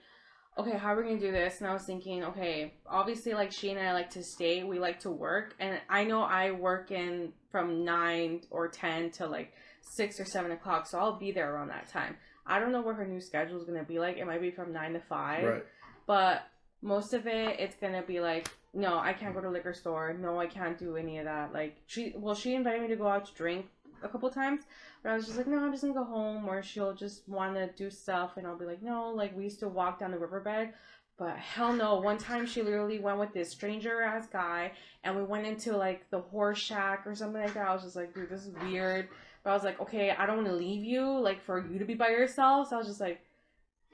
okay, how are we gonna do this? And I was thinking, okay, obviously, like she and I like to stay. We like to work, and I know I work in from 9 or 10 to like 6 or 7 o'clock, so I'll be there around that time. I don't know what her new schedule is going to be like. It might be from 9 to 5. Right. But most of it, it's going to be like, no, I can't go to the liquor store. No, I can't do any of that. Like, she invited me to go out to drink a couple times. But I was just like, no, I'm just going to go home. Or she'll just want to do stuff. And I'll be like, no, like, we used to walk down the riverbed. But hell no. One time she literally went with this stranger-ass guy. And we went into, like, the horse shack or something like that. I was just like, dude, this is weird. But I was like, okay, I don't want to leave you, like, for you to be by yourself. So I was just like,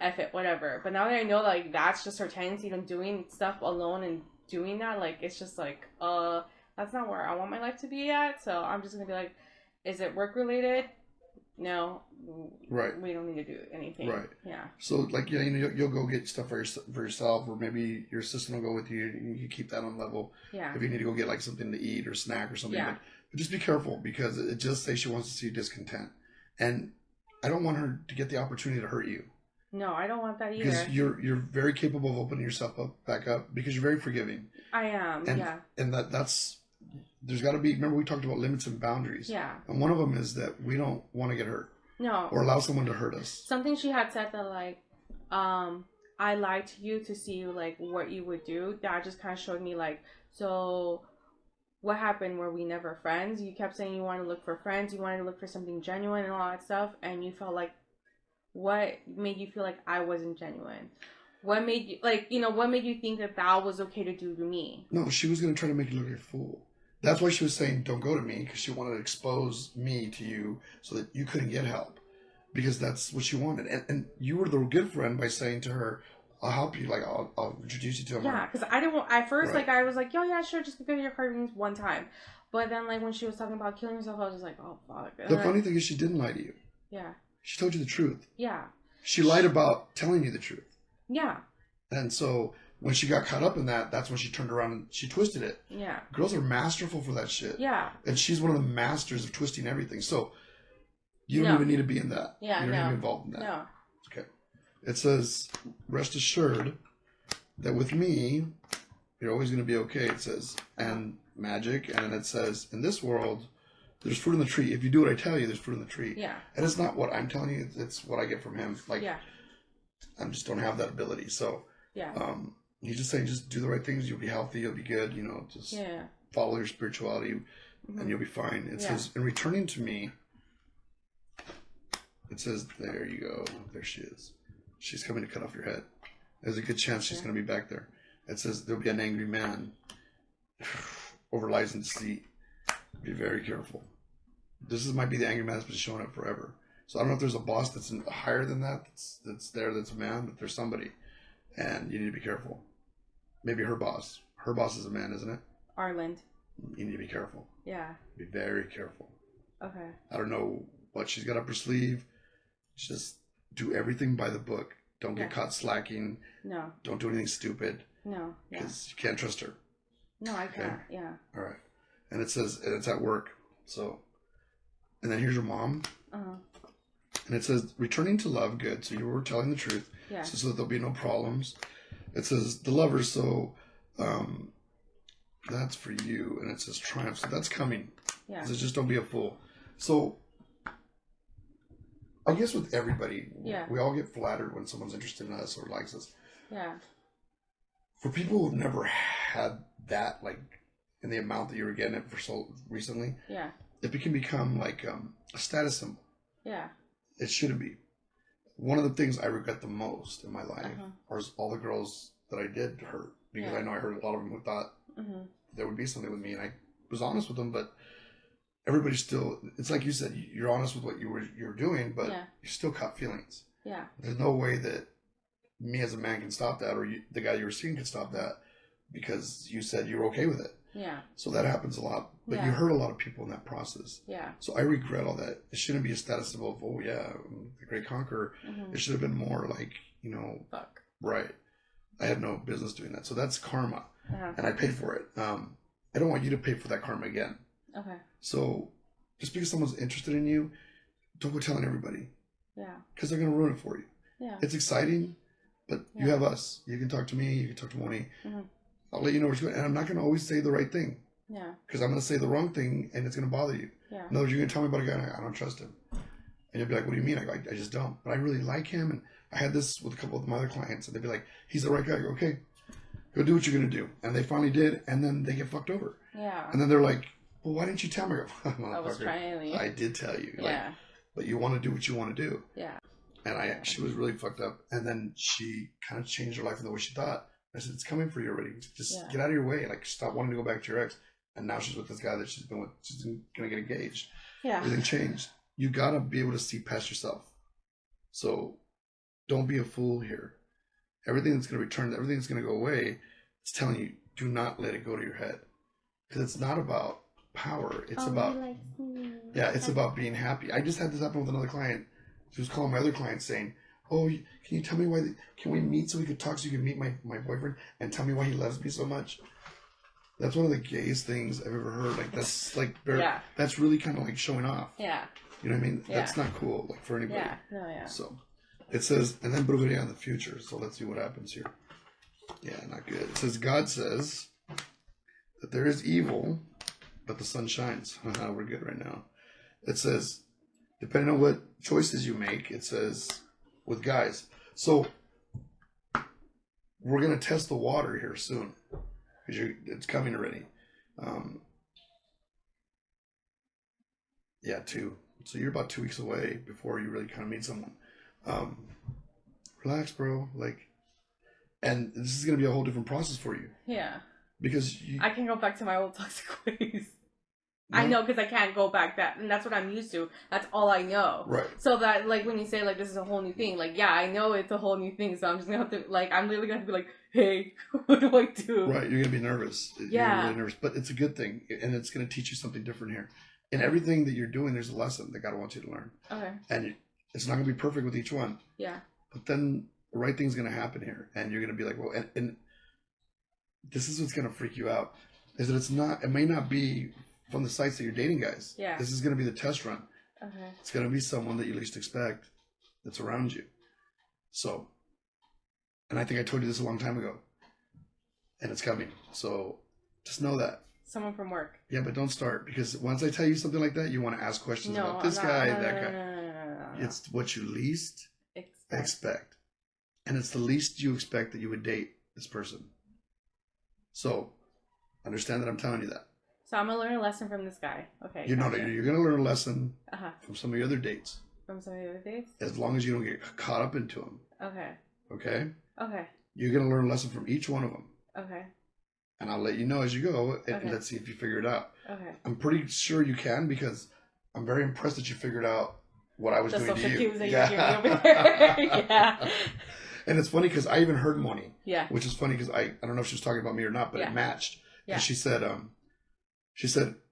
F it, whatever. But now that I know, like, that's just her tendency of doing stuff alone and doing that, like, it's just like, that's not where I want my life to be at. So I'm just going to be like, is it work-related? No. Right. We don't need to do anything. Right. Yeah. So, like, you'll go get stuff for yourself, or maybe your assistant will go with you, and you keep that on level. Yeah. If you need to go get, like, something to eat or snack or something. Yeah. But just be careful, because it just says she wants to see you discontent. And I don't want her to get the opportunity to hurt you. No, I don't want that either. Because you're very capable of opening yourself back up, because you're very forgiving. I am, And that's... There's got to be... Remember, we talked about limits and boundaries. Yeah. And one of them is that we don't want to get hurt. No. Or allow someone to hurt us. Something she had said that, like, I lied to you to see, like, what you would do. That just kind of showed me, like, so... What happened? Were we never friends? You kept saying you wanted to look for friends. You wanted to look for something genuine and all that stuff. And you felt like, what made you feel like I wasn't genuine? What made you, like, what made you think that was okay to do to me? No, she was going to try to make you look like a fool. That's why she was saying, don't go to me, because she wanted to expose me to you so that you couldn't get help. Because that's what she wanted. And you were the good friend by saying to her, I'll help you. Like, I'll introduce you to him. Yeah, because I didn't want... At first, right. Like, I was like, yo, yeah, sure, just go to your card readings one time. But then, like, when she was talking about killing herself, I was just like, oh, fuck. And the funny thing is she didn't lie to you. Yeah. She told you the truth. Yeah. She lied about telling you the truth. Yeah. And so, when she got caught up in that, that's when she turned around and she twisted it. Yeah. Girls are masterful for that shit. Yeah. And she's one of the masters of twisting everything. So, you don't even need to be in that. Yeah, you don't need to be involved in that. No. Okay. It says, rest assured that with me, you're always going to be okay, it says. And magic. And it says, in this world, there's fruit in the tree. If you do what I tell you, there's fruit in the tree. Yeah. And it's not what I'm telling you, it's what I get from him. Like, yeah. I just don't have that ability. So he's just saying, just do the right things. You'll be healthy. You'll be good. You know, just follow your spirituality, and you'll be fine. It says, in returning to me, it says, there you go. There she is. She's coming to cut off your head. There's a good chance she's going to be back there. It says, there'll be an angry man over lies and deceit. Be very careful. This might be the angry man that's been showing up forever. So I don't know if there's a boss that's higher than that, that's there, that's a man, but there's somebody. And you need to be careful. Maybe her boss. Her boss is a man, isn't it? Arland. You need to be careful. Yeah. Be very careful. Okay. I don't know what she's got up her sleeve. Just do everything by the book. Don't get caught slacking. No. Don't do anything stupid. No. Because you can't trust her. No, I can't. Yeah. All right. And it says, and it's at work. So, and then here's your mom. Uh-huh. And it says, returning to love, good. So you were telling the truth. Yeah. So that there'll be no problems. It says, the lovers, so that's for you. And it says triumph. So that's coming. Yeah. It says, just don't be a fool. So, I guess with everybody, we all get flattered when someone's interested in us or likes us. Yeah. For people who've never had that, like, in the amount that you were getting it for so recently, it can become like a status symbol. Yeah. It shouldn't be. One of the things I regret the most in my life are all the girls that I did hurt, because I know I hurt a lot of them who thought there would be something with me, and I was honest with them, but everybody still, it's like you said, you're honest with what you're doing, but you still caught feelings. Yeah. There's no way that me as a man can stop that, or the guy you were seeing can stop that, because you said you were okay with it. Yeah. So that happens a lot, but you hurt a lot of people in that process. Yeah. So I regret all that. It shouldn't be a status symbol of, oh yeah, I'm the great conqueror. It should have been more like, you know, fuck. Right. I had no business doing that. So that's karma, and I paid for it. I don't want you to pay for that karma again. Okay. So just because someone's interested in you, don't go telling everybody. Yeah. Because they're going to ruin it for you. Yeah. It's exciting, but you have us. You can talk to me. You can talk to Moni. I'll let you know where she's going. And I'm not going to always say the right thing. Yeah. Because I'm going to say the wrong thing, and it's going to bother you. Yeah. In other words, you're going to tell me about a guy, and I don't trust him. And you'll be like, what do you mean? I go, I just don't. But I really like him. And I had this with a couple of my other clients, and they'd be like, he's the right guy. I go, okay, go do what you're going to do. And they finally did, and then they get fucked over. Yeah. And then they're like, well, why didn't you tell me? I go, I was trying. I did tell you. Yeah. Like, but you want to do what you want to do. Yeah. And she was really fucked up. And then she kind of changed her life in the way she thought. I said, it's coming for you already. Just get out of your way. Like, stop wanting to go back to your ex. And now she's with this guy that she's been with. She's going to get engaged. Yeah. Everything changed. You got to be able to see past yourself. So don't be a fool here. Everything that's going to return, everything that's going to go away, it's telling you, do not let it go to your head. Because it's not about power. It's about, it's about being happy. I just had this happen with another client. She was calling my other client saying, oh, can you tell me why, can we meet so we could talk so you can meet my boyfriend and tell me why he loves me so much? That's one of the gayest things I've ever heard. Like, that's like, that's really kind of like showing off. Yeah. You know what I mean? Yeah. That's not cool, like, for anybody. Yeah. No, yeah. So, it says, and then brujeria in the future. So let's see what happens here. Yeah, not good. It says, God says that there is evil, but the sun shines. We're good right now. It says, depending on what choices you make, it says, with guys. So, we're going to test the water here soon. Because it's coming already. 2. So, you're about 2 weeks away before you really kind of meet someone. Relax, bro. Like, and this is going to be a whole different process for you. Yeah. Because I can go back to my old toxic ways. No. I know, because I can't go back and that's what I'm used to. That's all I know. Right. So that, like, when you say, like, this is a whole new thing, like, yeah, I know it's a whole new thing, so I'm just going to have to, like, I'm literally going to be like, hey, what do I do? Right, you're going to be nervous. Yeah. You're really nervous, but it's a good thing, and it's going to teach you something different here. In everything that you're doing, there's a lesson that God wants you to learn. Okay. And it's not going to be perfect with each one. Yeah. But then the right thing's going to happen here, and you're going to be like, well, and this is what's going to freak you out, is that it may not be from the sites that you're dating guys. Yeah. This is going to be the test run. Okay. It's going to be someone that you least expect that's around you. So, and I think I told you this a long time ago. And it's coming. So, just know that. Someone from work. Yeah, but don't start. Because once I tell you something like that, you want to ask questions about this guy, that guy. No. It's what you least expect. and it's the least you expect that you would date this person. So, understand that I'm telling you that. So I'm gonna learn a lesson from this guy. Okay. You're gotcha. you're gonna learn a lesson from some of your other dates. From some of the other dates? As long as you don't get caught up into them. Okay. Okay? Okay. You're gonna learn a lesson from each one of them. Okay. And I'll let you know as you go, and okay. let's see if you figure it out. Okay. I'm pretty sure you can, because I'm very impressed that you figured out what I was doing to you. Cues that you're giving over there. Yeah. And it's funny because I even heard Moni. Yeah. Which is funny because I don't know if she was talking about me or not, but it matched. Yeah. And she said,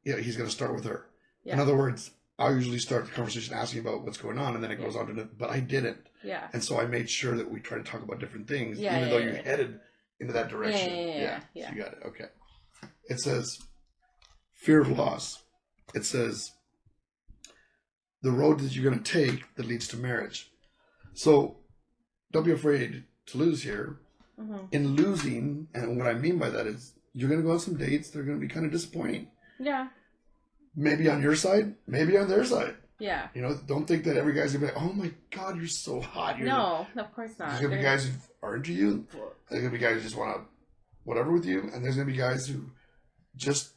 yeah, he's going to start with her. Yeah. In other words, I'll usually start the conversation asking about what's going on, and then it goes on to it, but I didn't. Yeah. And so I made sure that we try to talk about different things, even though you're headed into that direction. Yeah. So you got it. Okay. It says, fear of loss. It says, the road that you're going to take that leads to marriage. So don't be afraid to lose here. Mm-hmm. In losing, and what I mean by that is you're going to go on some dates. They're going to be kind of disappointing. Yeah. Maybe on your side, maybe on their side. Yeah. You know, don't think that every guy's going to be like, oh my God, you're so hot. No, of course not. There's going to be guys who are into you. There's going to be guys who just want to whatever with you. And there's going to be guys who just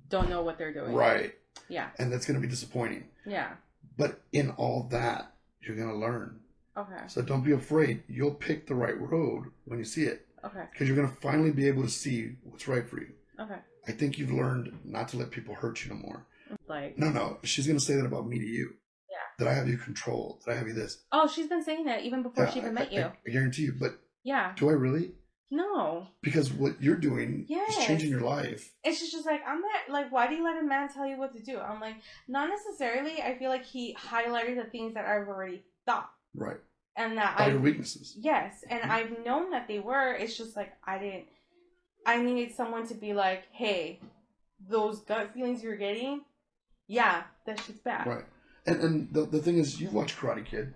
don't know what they're doing. Right. Yeah. And that's going to be disappointing. Yeah. But in all that, you're going to learn. Okay. So don't be afraid. You'll pick the right road when you see it. Okay. Because you're going to finally be able to see what's right for you. Okay. I think you've learned not to let people hurt you no more. Like. No. She's going to say that about me to you. Yeah. That I have you controlled. That I have you this. Oh, she's been saying that even before she even met you. I guarantee you. But. Yeah. Do I really? No. Because what you're doing is changing your life. It's just like, I'm not, like, why do you let a man tell you what to do? I'm like, not necessarily. I feel like he highlighted the things that I've already thought. Right. And that your weaknesses. Yes. And I've known that they were. It's just like, I needed someone to be like, hey, those gut feelings you're getting, yeah, that shit's bad. Right. And the thing is, you've watched Karate Kid.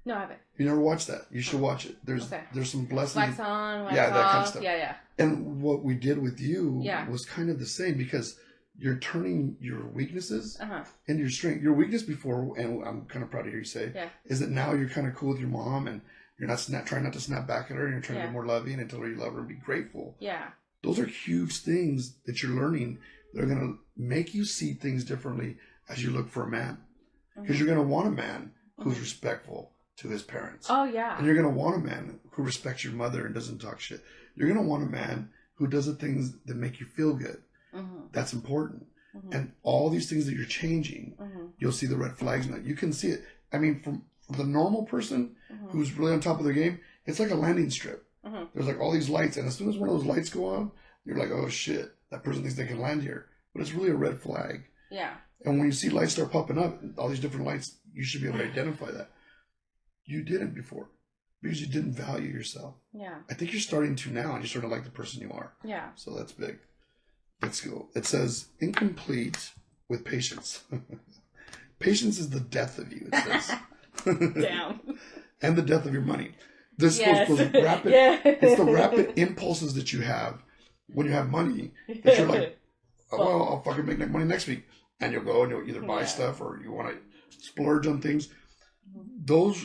No, I haven't. You never watched that. You should watch it. There's some blessings. Wax on, wax that off. kind of stuff. Yeah. And what we did with you was kind of the same, because you're turning your weaknesses into your strength. Your weakness before, and I'm kind of proud to hear you say, is that now you're kind of cool with your mom, and you're not trying not to snap back at her, and you're trying to be more loving and tell her you love her and be grateful. Yeah. Those are huge things that you're learning that are going to make you see things differently as you look for a man. Because you're going to want a man who's respectful to his parents. Oh, yeah. And you're going to want a man who respects your mother and doesn't talk shit. You're going to want a man who does the things that make you feel good. Mm-hmm. That's important. Mm-hmm. And all these things that you're changing, you'll see the red flags now. You can see it. I mean, from the normal person who's really on top of their game, it's like a landing strip. Mm-hmm. There's like all these lights, and as soon as one of those lights go on, you're like, oh shit, that person thinks they can land here. But it's really a red flag. Yeah. And when you see lights start popping up, all these different lights, you should be able to identify that. You didn't before, because you didn't value yourself. Yeah. I think you're starting to now, and you're starting to like the person you are. Yeah. So that's big. Let's go. It says, incomplete with patience. Patience is the death of you, it says. Damn. And the death of your money. This those rapid, it's the rapid impulses that you have when you have money that you're like, oh, well, I'll fucking make that money next week. And you'll go and you'll either buy stuff or you want to splurge on things. Those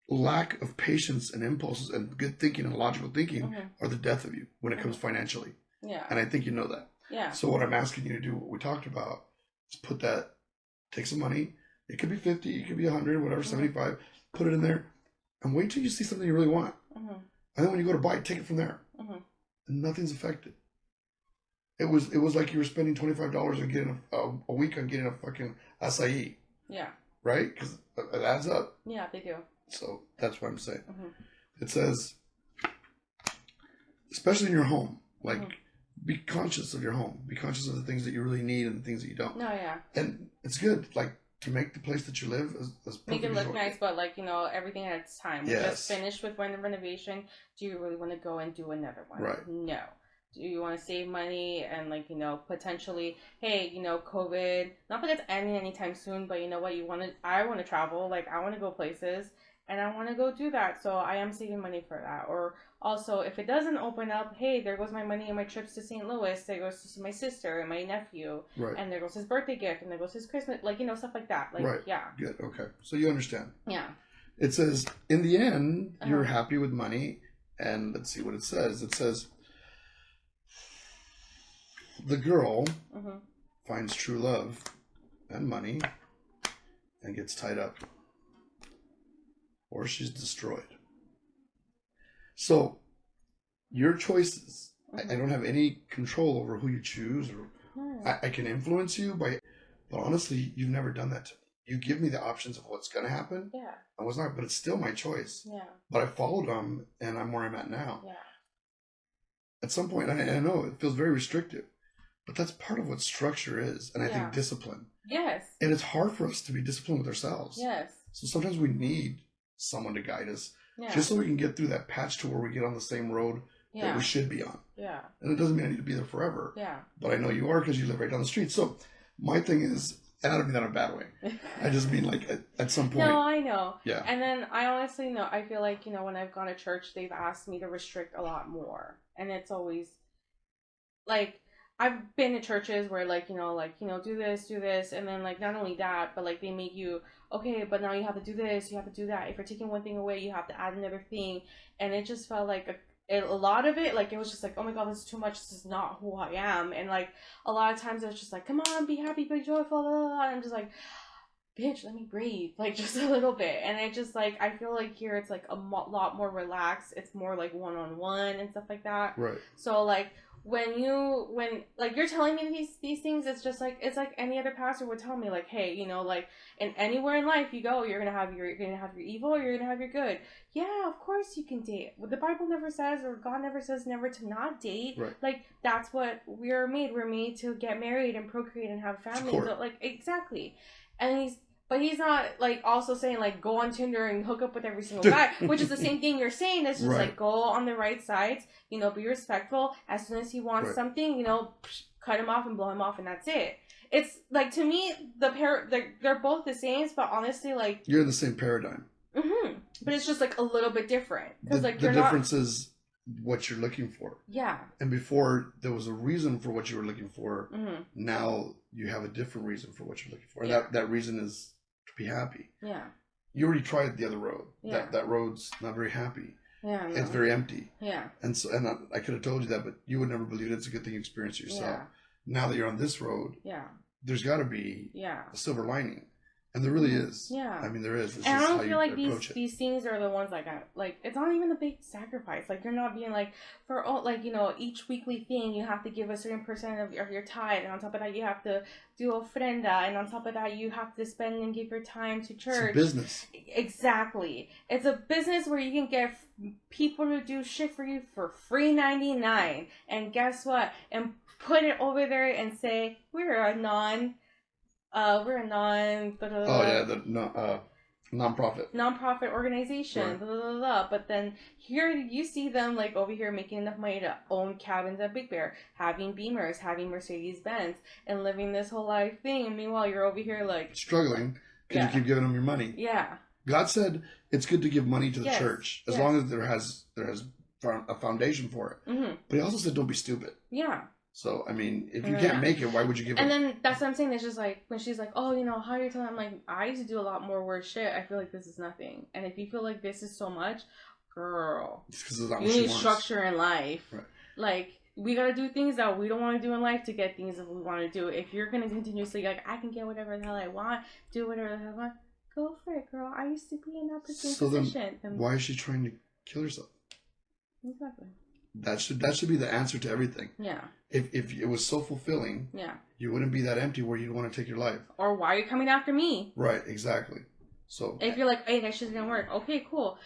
lack of patience and impulses and good thinking and logical thinking are the death of you when it comes financially. Yeah. And I think you know that. Yeah. So what I'm asking you to do, what we talked about, is take some money. It could be 50, it could be 100, whatever, 75. Put it in there and wait till you see something you really want. And then when you go to buy it, take it from there. And nothing's affected. It was like you were spending $25 on getting a week on getting a fucking acai. Yeah. Right? Because it adds up. Yeah, they do. So that's what I'm saying. It says, especially in your home, like, be conscious of your home. Be conscious of the things that you really need and the things that you don't. No, yeah. And it's good, like, to make the place that you live as make it look nice, but, like, you know, everything at its time. We just finished with one renovation. Do you really want to go and do another one? Right. No. Do you want to save money and, like, you know, potentially, hey, you know, COVID, not that it's ending anytime soon, but you know what, I want to travel, like, I want to go places, and I want to go do that, so I am saving money for that. Or also, if it doesn't open up, hey, there goes my money in my trips to St. Louis, there goes to see my sister and my nephew, and there goes his birthday gift, and there goes his Christmas, like, you know, stuff like that. Like, yeah. Good, okay. So you understand. Yeah. It says, in the end, you're happy with money. And let's see what it says. It says, the girl finds true love and money and gets tied up. Or she's destroyed. So, your choices. I don't have any control over who you choose. Or I can influence you, but honestly, you've never done that to me. You give me the options of what's going to happen. Yeah. And what's not, but it's still my choice. Yeah. But I followed them, and I'm where I'm at now. Yeah. At some point, I know it feels very restrictive, but that's part of what structure is, and I think discipline. Yes. And it's hard for us to be disciplined with ourselves. Yes. So sometimes we need someone to guide us, just so we can get through that patch to where we get on the same road that we should be on. Yeah. And it doesn't mean I need to be there forever. Yeah. But I know you are because you live right down the street. So my thing is, and I don't mean that in a bad way. I just mean like at some point. No, I know. Yeah. And then I honestly know, I feel like, when I've gone to church, they've asked me to restrict a lot more. And it's always like, I've been to churches where do this. And then like, not only that, but like they make you, okay, but now you have to do this, you have to do that. If you're taking one thing away, you have to add another thing. And it just felt like a lot of it, like, it was just like, oh my god, this is too much, this is not who I am. And like, a lot of times it was just like, come on, be happy, be joyful, blah, blah, blah. And I'm just like, bitch, let me breathe, like, just a little bit. And it just like, I feel like here it's like a lot more relaxed, it's more like one-on-one and stuff like that. Right. So like, when like you're telling me these things, it's just like, it's like any other pastor would tell me, like, hey, like, in anywhere in life you go, you're gonna have your evil, or you're gonna have your good. Yeah, of course you can date. The Bible never says, or God never says never to not date. Right. Like, that's what we're made. We're made to get married and procreate and have family. So, like, exactly. And he's not, like, also saying, like, go on Tinder and hook up with every single guy, which is the same thing you're saying. It's just, like, go on the right sides, be respectful. As soon as he wants something, cut him off and blow him off, and that's it. It's, like, to me, they're both the same, but honestly, like... You're in the same paradigm. Mm-hmm. But it's just, like, a little bit different. Because, like, the difference is what you're looking for. Yeah. And before, there was a reason for what you were looking for. Mm-hmm. Now, you have a different reason for what you're looking for. And that reason is... be happy. Yeah. You already tried the other road. Yeah. That road's not very happy. Yeah. No. It's very empty. Yeah. And I could have told you that, but you would never believe it. It's a good thing you experienced it yourself. Yeah. Now that you're on this road, there's got to be a silver lining. And there really is. Yeah. I mean, there is. It's and I don't feel like these things are the ones like, it's not even a big sacrifice. Like, you're not being like, each weekly thing, you have to give a certain percent of your tithe. And on top of that, you have to do ofrenda. And on top of that, you have to spend and give your time to church. It's a business. Exactly. It's a business where you can get people to do shit for you for free $99. And guess what? And put it over there and say, we're a non... nonprofit organization. Right. But then here you see them like over here making enough money to own cabins at Big Bear, having Beamers, having Mercedes Benz, and living this whole life thing. And meanwhile, you're over here like struggling because you keep giving them your money. Yeah. God said it's good to give money to the church as long as there has a foundation for it. Mm-hmm. But he also said don't be stupid. Yeah. So, I mean, if you can't make it, why would you give it? And then that's what I'm saying. It's just like, when she's like, oh, how are you telling? I'm like, I used to do a lot more worse shit. I feel like this is nothing. And if you feel like this is so much, girl, you need structure in life. Right. Like, we got to do things that we don't want to do in life to get things that we want to do. If you're going to continuously, like, I can get whatever the hell I want, do whatever the hell I want, go for it, girl. I used to be in that position. Then why is she trying to kill herself? Exactly. That should be the answer to everything. Yeah. If it was so fulfilling, you wouldn't be that empty where you'd want to take your life. Or why are you coming after me? Right, exactly. So if you're like, hey, that shit's gonna work, okay, cool.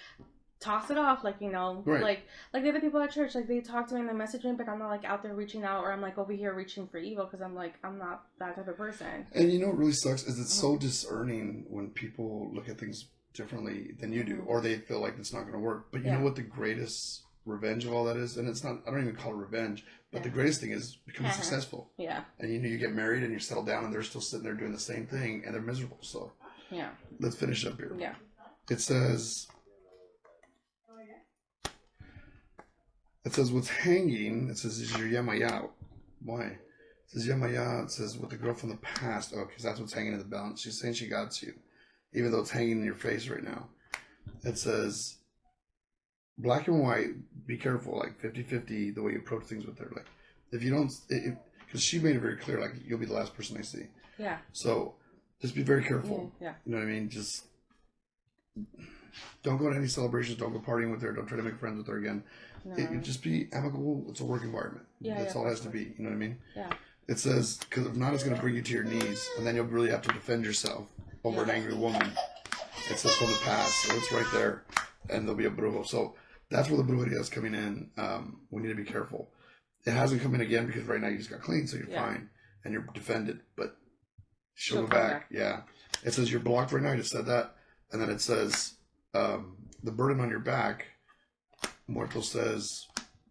Toss it off, like, right. like the other people at church, like, they talk to me and they message me, but I'm not like out there reaching out, or I'm like over here reaching for evil, because I'm like, I'm not that type of person. And what really sucks is it's so discerning when people look at things differently than you do, or they feel like it's not gonna work. But you know what the greatest revenge of all that is, and it's not, I don't even call it revenge, but the greatest thing is becoming successful. Yeah. And you get married and you settle down and they're still sitting there doing the same thing and they're miserable. So yeah, let's finish up here. Yeah. It says what's hanging, it says is your yamaya. Why? It says yamaya, it says with the girl from the past. Oh, because that's what's hanging in the balance. She's saying she got you, even though it's hanging in your face right now. it says, black and white, be careful, like 50-50 the way you approach things with her. Like, if you don't, because she made it very clear, like, you'll be the last person I see. Yeah. So, just be very careful. Yeah. You know what I mean? Just don't go to any celebrations. Don't go partying with her. Don't try to make friends with her again. No. It just be amicable. It's a work environment. Yeah, that's all it has to be. You know what I mean? Yeah. It says, because if not, it's going to bring you to your knees, and then you'll really have to defend yourself over an angry woman. It says from the past, so it's right there, and there'll be a brujo. So that's where the brujeria is coming in. We need to be careful. It hasn't come in again because right now you just got clean, so you're fine, and you're defended, but she'll go back. Yeah. It says you're blocked right now. I just said that. And then it says, the burden on your back, Muerto says,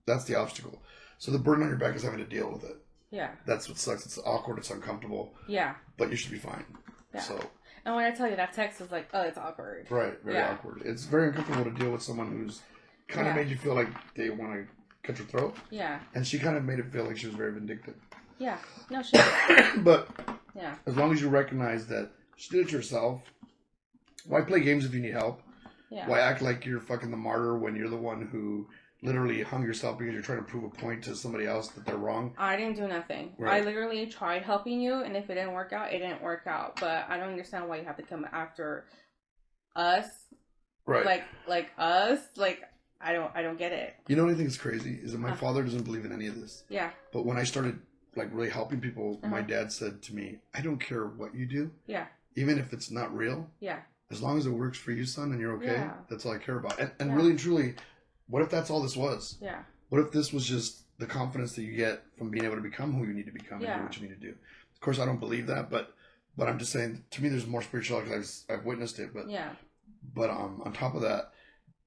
that's the obstacle. So the burden on your back is having to deal with it. Yeah. That's what sucks. It's awkward. It's uncomfortable. Yeah. But you should be fine. Yeah. So. And when I tell you that text is like, oh, it's awkward. Right. Very awkward. It's very uncomfortable to deal with someone who's kind of made you feel like they want to cut your throat. Yeah. And she kind of made it feel like she was very vindictive. Yeah. No, she But as long as you recognize that she did it to herself, why play games if you need help? Yeah. Why act like you're fucking the martyr when you're the one who literally hung yourself because you're trying to prove a point to somebody else that they're wrong? I didn't do nothing. Right. I literally tried helping you, and if it didn't work out, it didn't work out. But I don't understand why you have to come after us. Right. Like us. Like, I don't get it. You know what I think is crazy? Is that my father doesn't believe in any of this. Yeah. But when I started like really helping people, my dad said to me, I don't care what you do. Yeah. Even if it's not real. Yeah. As long as it works for you, son, and you're okay, that's all I care about. And really and truly, what if that's all this was? Yeah. What if this was just the confidence that you get from being able to become who you need to become and do what you need to do? Of course, I don't believe that, but I'm just saying, to me, there's more spirituality because I've witnessed it. But on top of that,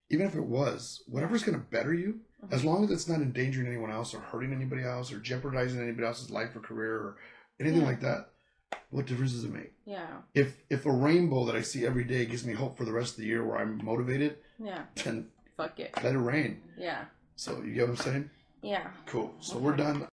even if it was, whatever's going to better you, as long as it's not endangering anyone else or hurting anybody else or jeopardizing anybody else's life or career or anything like that, what difference does it make? Yeah. If a rainbow that I see every day gives me hope for the rest of the year where I'm motivated, then fuck it. Let it rain. Yeah. So you get what I'm saying? Yeah. Cool. So we're done.